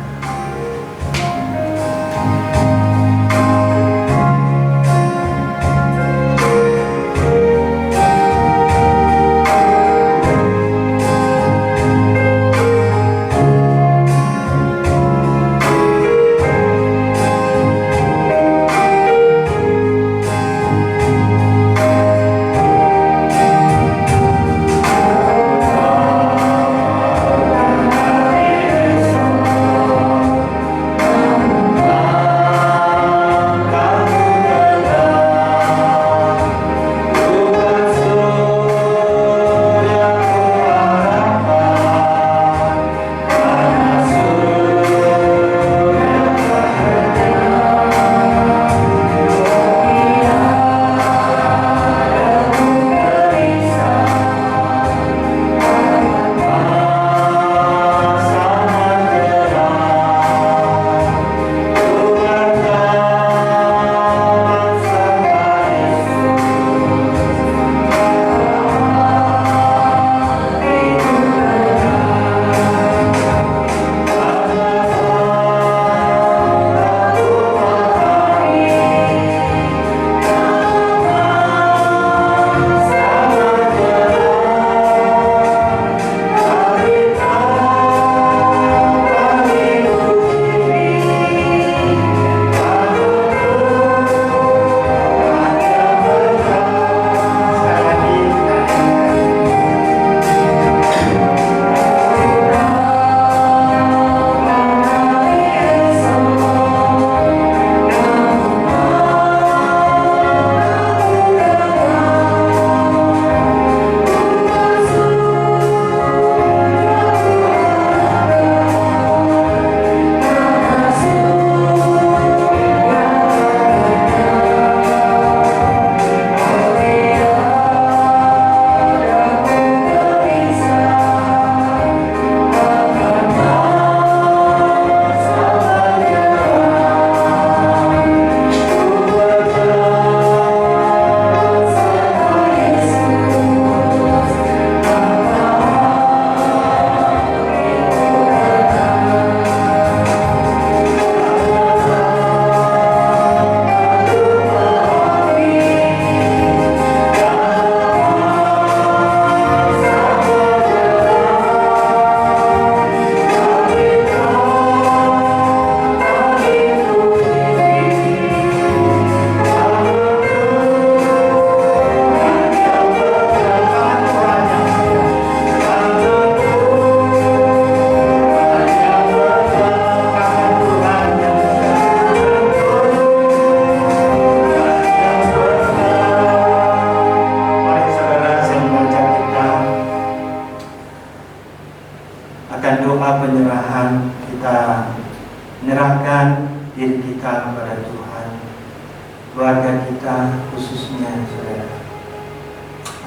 Keluarga kita khususnya, saudara,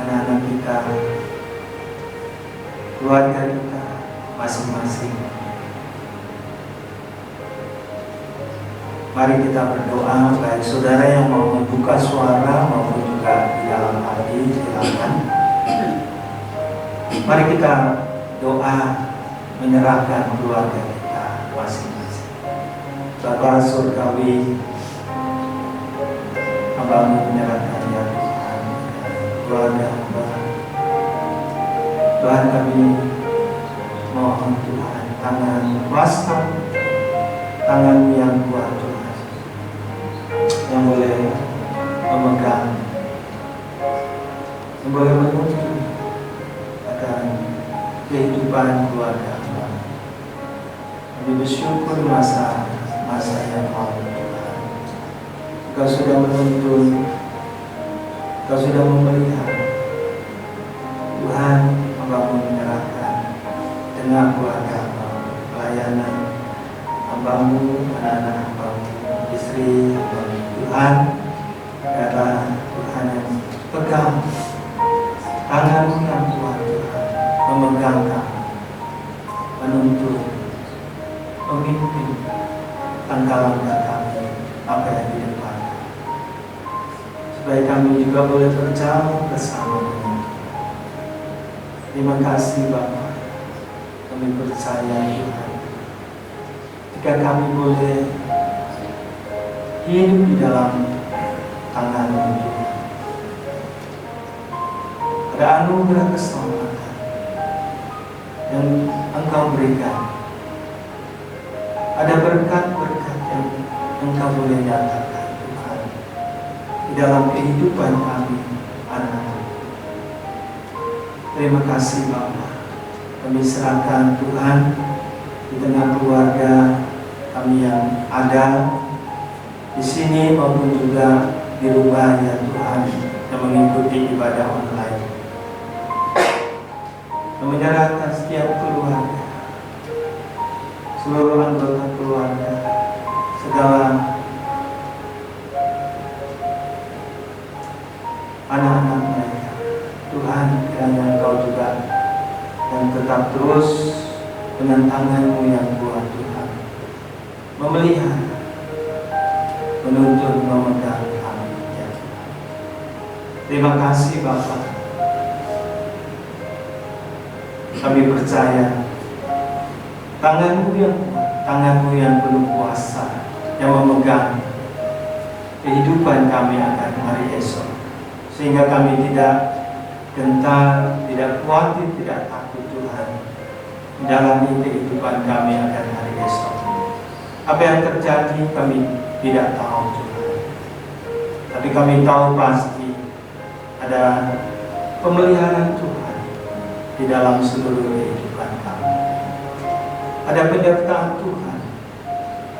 anak-anak kita, keluarga kita masing-masing. Mari kita berdoa, baik saudara yang mau membuka suara maupun juga di dalam hati, silakan. Mari kita doa menyerahkan keluarga kita masing-masing. Bapa surgawi, Hamba menyerahkan ya Tuhan keluarga Hamba. Tuhan, kami mohon Tuhan tangan kuasa, tangan yang kuat Tuhan, yang boleh memegang, yang boleh menuntun akan kehidupan keluarga. Kami bersyukur masa yang lalu Tuhan, Engkau sudah menuntun, Engkau sudah memelihara. Tuhan, Hamba-Mu menyerahkan dengan keluarga Hamba-Mu, pelayanan Hamba-Mu, anak-anak Hamba-Mu, istri Hamba-Mu. Tuhan, adalah Tuhan yang pegang tangan-Mu yang kuat Tuhan, memegang kami, menuntun, memimpin langkah-langkah kami apa yang di depan, supaya kami juga boleh berjalan bersama dengan Tuhan. Terima kasih Bapa, kami percaya Tuhan, jika kami boleh hidup di dalam tangan-Mu Tuhan, ada anugerah keselamatan yang Engkau berikan, ada berkat-berkat yang Engkau boleh nyatakan Tuhan di dalam kehidupan kami anak-anak. Terima kasih Bapa, kami serahkan Tuhan di tengah keluarga kami yang ada di sini maupun juga di rumah ya Tuhan, yang mengikuti ibadah online. Kami menyerahkan setiap keluarga, seluruh anggota keluarga, segala anak-anak mereka. Tuhan, kiranya Engkau juga yang tetap terus dengan tangan-Mu yang kuat Tuhan, memelihara, menuntun, memegang kami ya Tuhan. Terima kasih Bapa, kami percaya tangan-Mu yang kuat, tangan-Mu yang penuh kuasa, yang memegang kehidupan kami akan hari esok, sehingga kami tidak gentar, tidak khawatir, tidak takut Tuhan menjalani kehidupan kami akan hari esok. Apa yang terjadi kami tidak tahu Tuhan, tapi kami tahu pasti ada pemeliharaan Tuhan di dalam seluruh kehidupan kami. Ada penyertaan Tuhan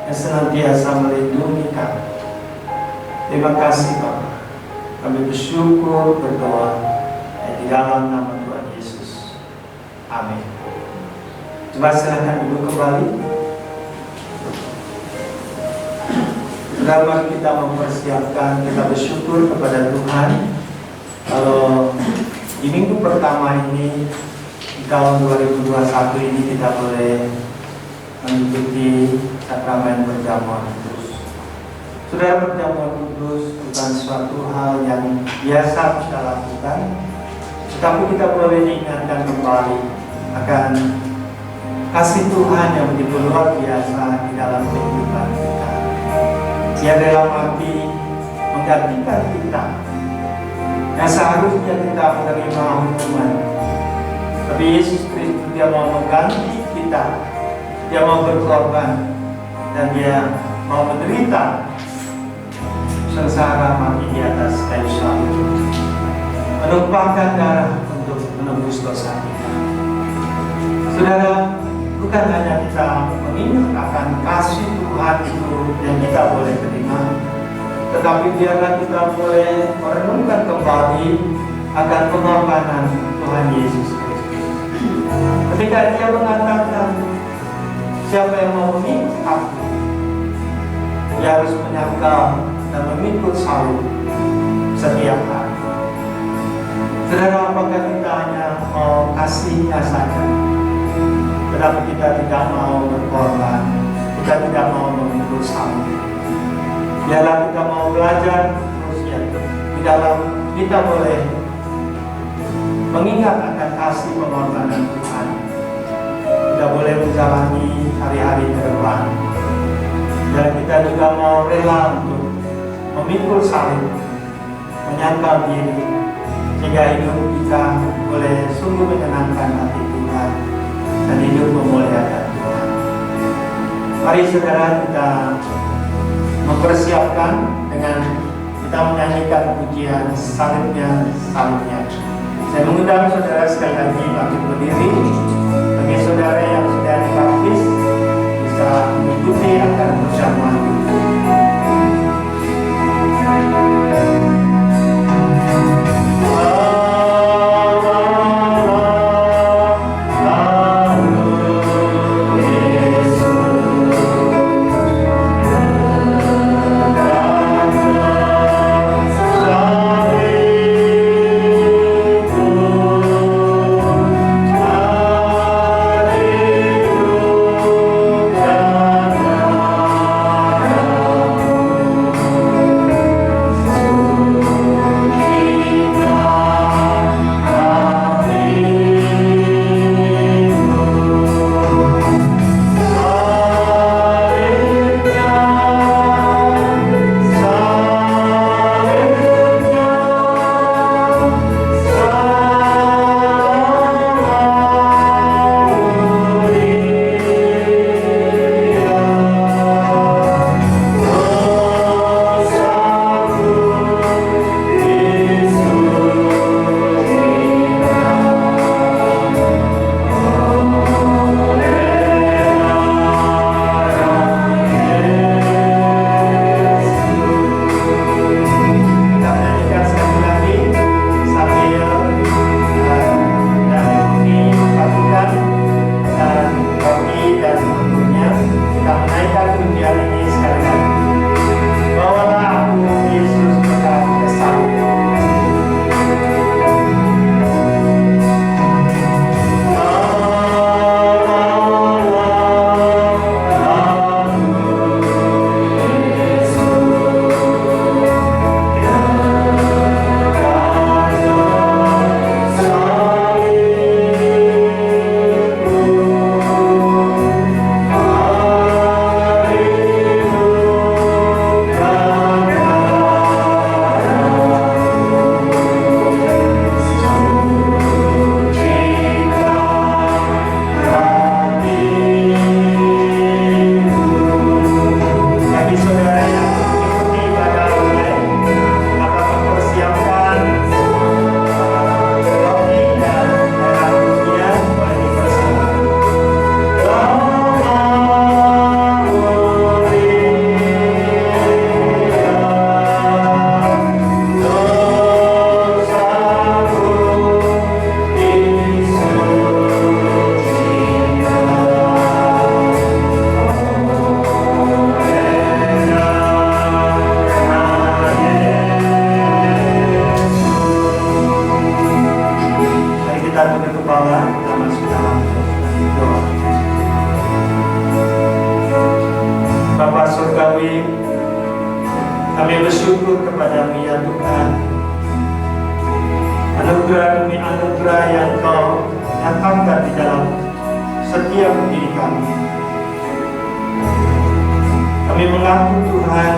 yang senantiasa melindungi kami. Terima kasih Bapak, kami bersyukur, berdoa di dalam nama Tuhan Yesus. Amin. Coba silakan duduk kembali. Mari kita mempersiapkan, kita bersyukur kepada Tuhan kalau di minggu pertama ini di tahun 2021 ini kita boleh mengikuti sakramen perjamuan kudus. Saudara, perjamuan kudus bukan suatu hal yang biasa kita lakukan, tetapi kita boleh diingatkan kembali akan kasih Tuhan yang begitu luar biasa di dalam kehidupan kita. Dia rela mati menggantikan kita yang seharusnya kita menerima hukuman, tapi Yesus Kristus Dia mau mengganti kita, Dia mau berkorban, dan Dia mau menderita sengsara mati di atas kayu salib, menumpahkan darah untuk menembus dosa kita. Saudara, bukan hanya kita mengingat akan kasih Tuhan itu yang kita boleh terima, tetapi biarlah kita boleh merenungkan kembali akan pengorbanan Tuhan Yesus Kristus. Ketika Dia mengatakan, siapa yang mau mengikut aku, dia harus menyangkal dan memikul salib setiap hari. Saudara, apakah kita hanya mau kasihnya saja, tetapi kita tidak mau berkorban, kita tidak mau memikul salib? Biarlah kita mau belajar terus ya, di dalam kita boleh mengingat akan kasih pengorbanan Tuhan. Kita boleh menjalani hari-hari ke depan, dan kita juga mau rela untuk memikul salib, menyangkal diri, sehingga hidup kita boleh sungguh menyenangkan hati Tuhan dan hidup memuliakan Tuhan. Mari saudara kita mempersiapkan dengan kita menyanyikan pujian salibnya, salibnya. Saya mengundang saudara sekali lagi bangkit berdiri. Bagi saudara yang sudah dibaptis bisa mengikuti akan bersama. Kami bersyukur kepada-Mu ya Tuhan. Anugerah demi anugerah yang Kau nyatakan di dalam setiap diri kami. Kami mengaku Tuhan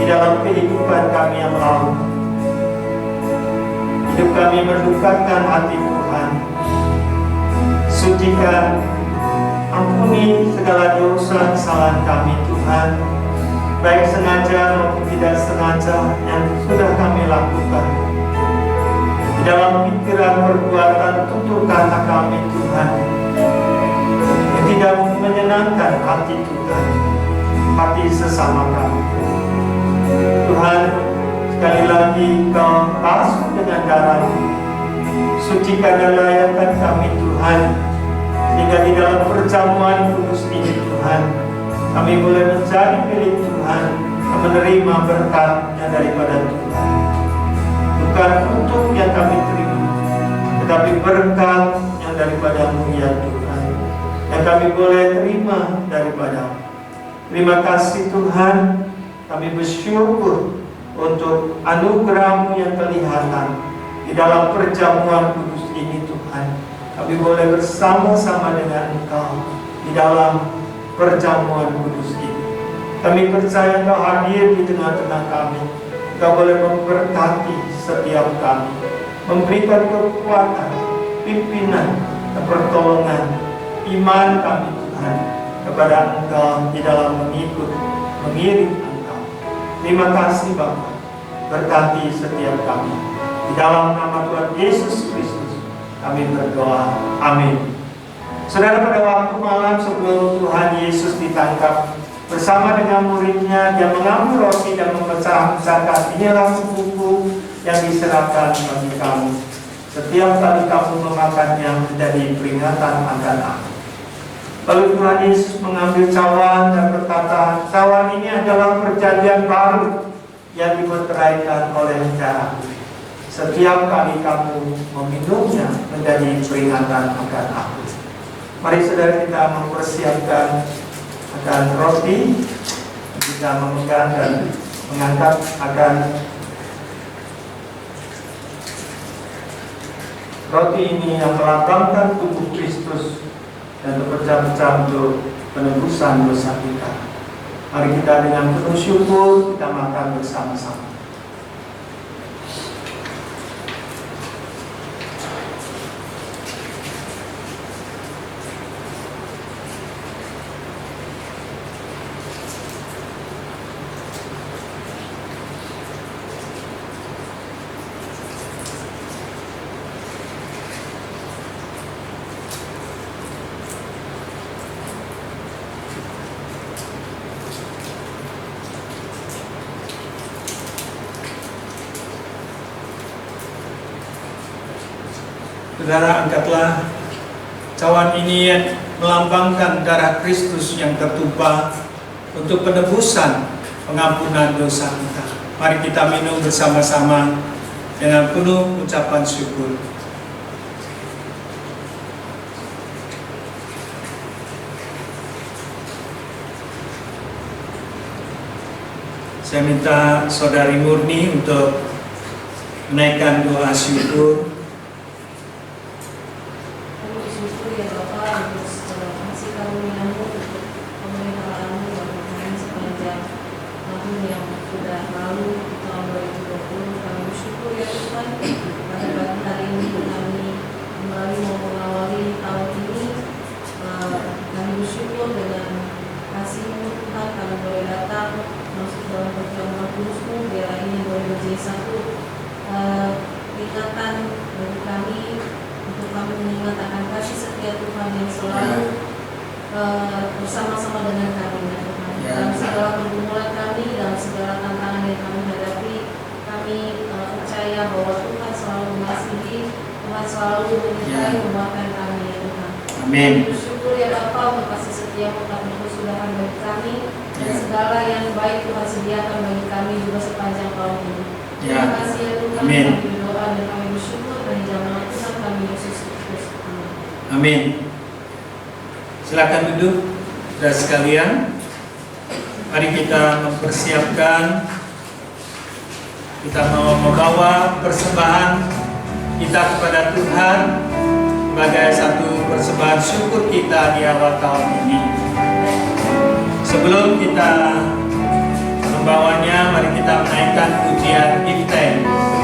di dalam kehidupan kami yang lalu. Hidup kami mendukakan hati Tuhan. Sucikan, ampuni segala dosa kesalahan kami Tuhan, baik sengaja maupun tidak sengaja yang sudah kami lakukan di dalam pikiran, perbuatan, tutur kata kami Tuhan, yang tidak menyenangkan hati Tuhan, hati sesama kami. Tuhan, sekali lagi Kau basuh dengan darah, sucikan dan layakkan kami Tuhan, sehingga di dalam perjamuan kudus ini Tuhan, kami boleh menjadi milik Tuhan dan menerima berkat yang daripada Tuhan. Bukan untuk yang kami terima, tetapi berkat yang daripada-Mu ya Tuhan, yang kami boleh terima daripada-Mu. Terima kasih Tuhan, kami bersyukur untuk anugerah-Mu yang kelihatan di dalam perjamuan kudus ini Tuhan. Kami boleh bersama-sama dengan Engkau di dalam perjamuan kudus ini. Kami percaya Kau hadir di tengah-tengah kami. Kau boleh memberkati setiap kami, memberikan kekuatan, pimpinan, dan pertolongan iman kami Tuhan, kepada Engkau di dalam mengiring Engkau. Terima kasih Bapa, berkati setiap kami. Di dalam nama Tuhan Yesus Kristus kami berdoa. Amin. Saudara, pada waktu malam sebelum Tuhan Yesus ditangkap, bersama dengan muridnya, dia mengambil roti dan memecah-mecahkan. Inilah tubuhku yang diserahkan bagi kamu. Setiap kali kamu memakannya menjadi peringatan akan aku. Lalu Tuhan Yesus mengambil cawan dan berkata, cawan ini adalah perjanjian baru yang dimeteraikan oleh darahku. Setiap kali kamu meminumnya menjadi peringatan akan aku. Mari saudara kita mempersiapkan akan roti, kita memegang dan mengangkat akan roti ini yang melambangkan tubuh Kristus dan terpecah-pecah untuk penebusan dosa kita. Mari kita dengan penuh syukur kita makan bersama-sama. Saudara, angkatlah cawan ini yang melambangkan darah Kristus yang tertumpah untuk penebusan pengampunan dosa kita. Mari kita minum bersama-sama dengan penuh ucapan syukur. Saya minta Saudari Murni untuk menaikkan doa syukur. Bersama-sama dengan kami, dalam segala pergumulan kami, dalam segala tantangan yang kami hadapi, kami percaya bahwa Tuhan selalu mengasihi, Tuhan selalu menyertai, menguatkan kami, ya Tuhan. Amin. Bersyukur ya Bapa untuk kasih setiamu tak berkesudahan bagi kami, dan segala yang baik Tuhan sediakan bagi kami juga sepanjang tahun ini. Terima kasih ya Tuhan. Amin. Kami berdoa dan kami bersyukur dari zaman Tuhan kami Yesus Kristus. Amin. Amin. Silakan duduk, saudara sekalian. Mari kita mempersiapkan, kita mau membawa persembahan kita kepada Tuhan sebagai satu persembahan syukur kita di awal tahun ini. Sebelum kita membawanya, mari kita menaikkan pujian Iftain. Amin.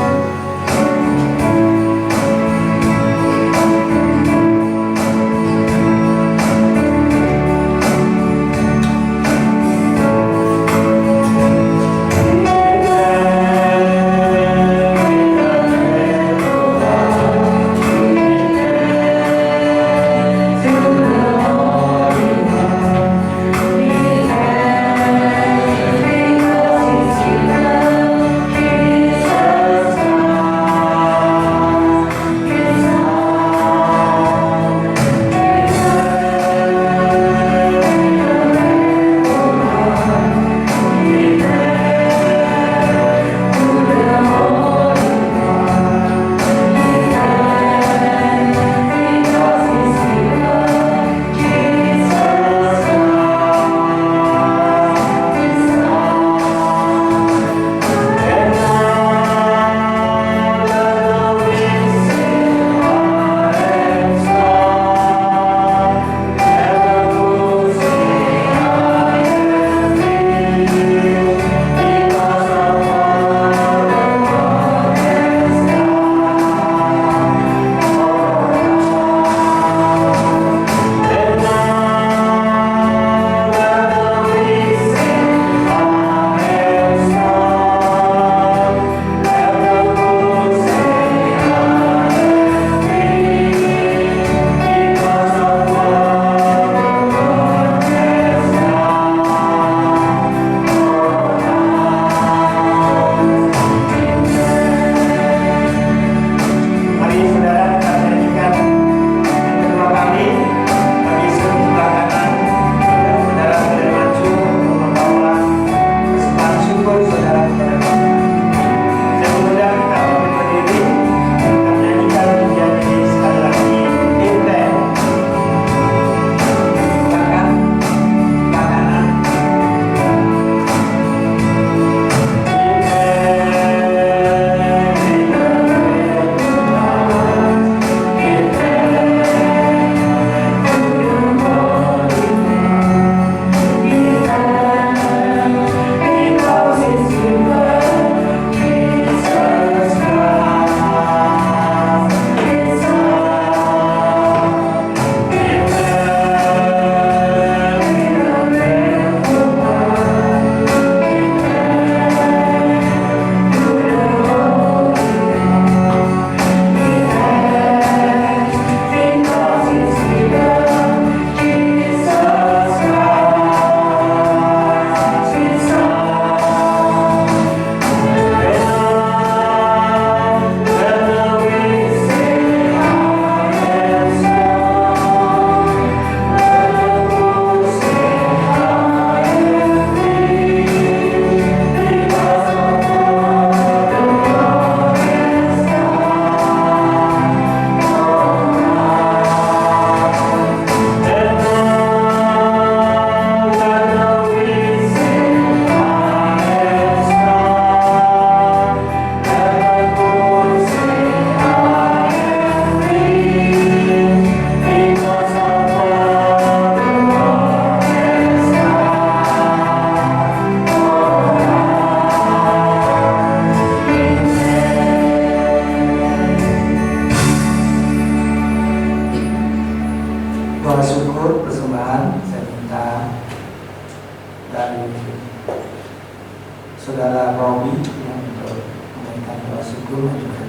Saudara Robi yang untuk menaikkan doa syukur dan juga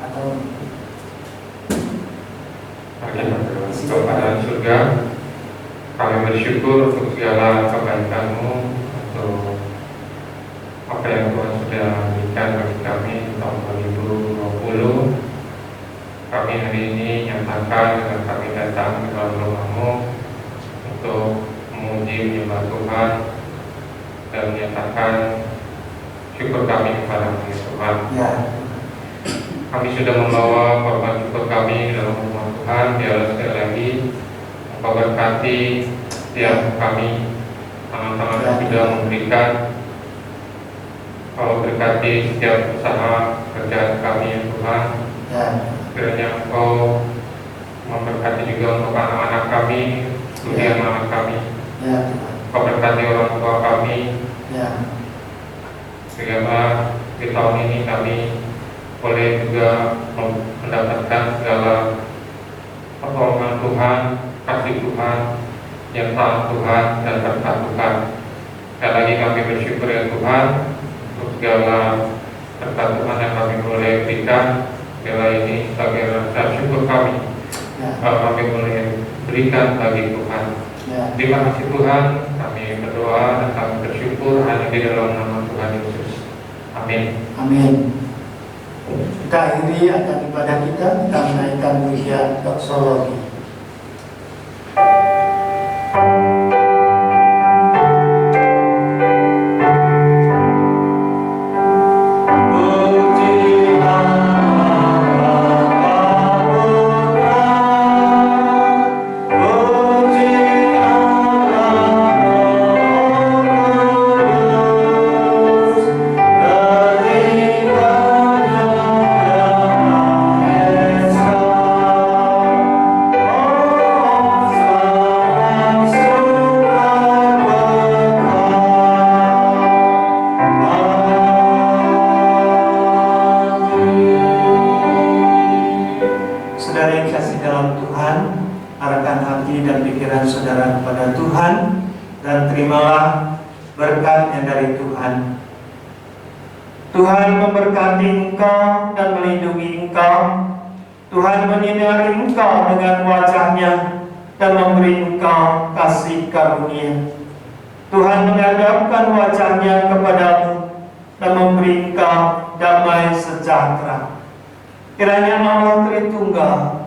atau Kepada surga, kami bersyukur untuk segala kebaikan-Mu, untuk apa yang Tuhan sudah berikan bagi kami tahun 2020. Kami hari ini nyatakan dengan kami datang ke dalam rumah-Mu untuk memuji menyembah Tuhan dan menyatakan syukur kami kepada-Mu ya Tuhan. ya. Kami sudah membawa korban syukur kami ke dalam rumah Tuhan. Biarlah sekali lagi Engkau berkati setiap kami, tangan-tangan yang sudah memberikan. Engkau berkati setiap usaha kerjaan kami ya Tuhan. Ya. Kiranya Engkau memberkati juga untuk anak-anak kami, studi anak kami. Ya. Engkau berkati orang tua kami. Ya. Sehingga di tahun ini kami boleh juga mendapatkan segala pertolongan Tuhan, kasih Tuhan, yang taat Tuhan dan berkat Tuhan. Sekali lagi kami bersyukur ya Tuhan untuk segala berkat Tuhan yang kami boleh berikan. Segala ini sebagai rasa syukur kami kalau kami boleh berikan bagi Tuhan. Terima kasih Tuhan, kami berdoa dan kami bersyukur hanya di dalam nama Tuhan Yesus. Amin. Amin. Kita akhiri akan ibadah kita menaikkan pujian doksologi. Tuhan memberkati engkau dan melindungi engkau. Tuhan menyinari engkau dengan wajah-Nya dan memberi engkau kasih karunia. Tuhan menghadapkan wajah-Nya kepadamu dan memberi engkau damai sejahtera. Kiranya Allah Tritunggal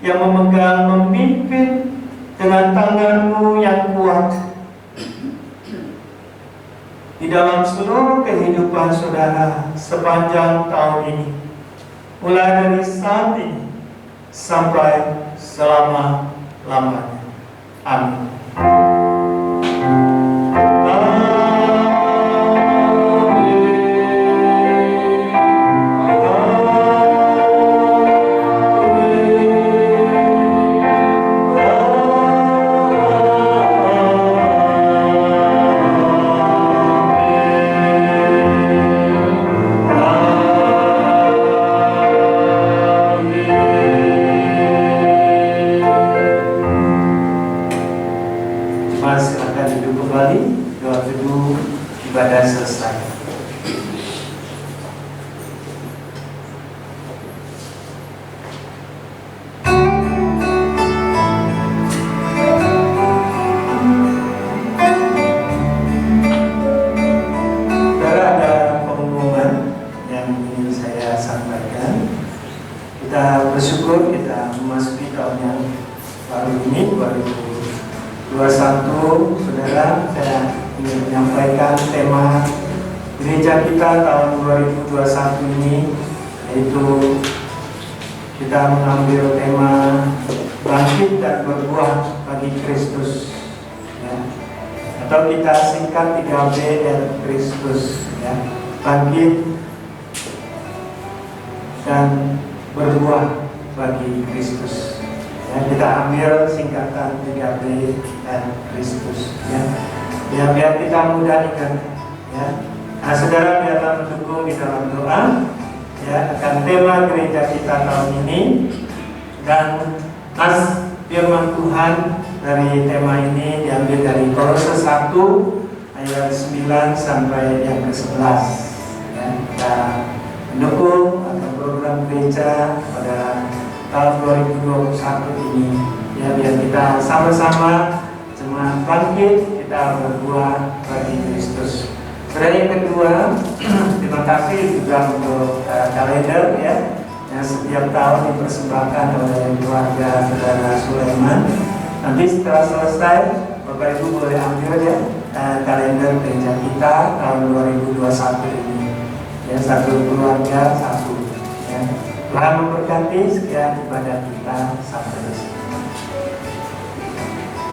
yang memegang, memimpin dengan tangan-Mu yang kuat di dalam seluruh kehidupan saudara sepanjang tahun ini, mulai dari saat ini sampai selama-lamanya. Amin. Ibadah selesai. Ada pengumuman yang ingin saya sampaikan. Kita bersyukur kita memasuki tahun yang baru ini, 2021. Saudara, saya ingin menyampaikan tema gereja kita tahun 2021 ini, yaitu kita mengambil tema bangkit dan berbuah bagi Kristus, ya. Atau kita singkat 3B dari Kristus, ya. Bangkit dan berbuah bagi Kristus, ya. Kita ambil singkatan 3B dan Kristus, ya. Biar kita mudah ingat, ya. Nah, saudara biarlah mendukung di dalam doa, ya, akan tema gereja kita tahun ini. Dan Mas firman Tuhan dari tema ini diambil dari Kolose 1 ayat 9 sampai yang ke-11. Ya, kita mendukung atau program gereja pada tahun 2021 ini, ya, biar kita sama-sama jemaat bangkit, kita berbuah bagi Kristus. Dan yang kedua, terima kasih juga untuk kalender, ya, yang setiap tahun dipersembahkan oleh keluarga saudara Sulaiman. Nanti setelah selesai, Bapak Ibu boleh ambil, ya, kalender gereja kita tahun 2021 ini. Ya, satu keluarga, satu. Ya. Tuhan memberkati. Sekian ibadah kita sampai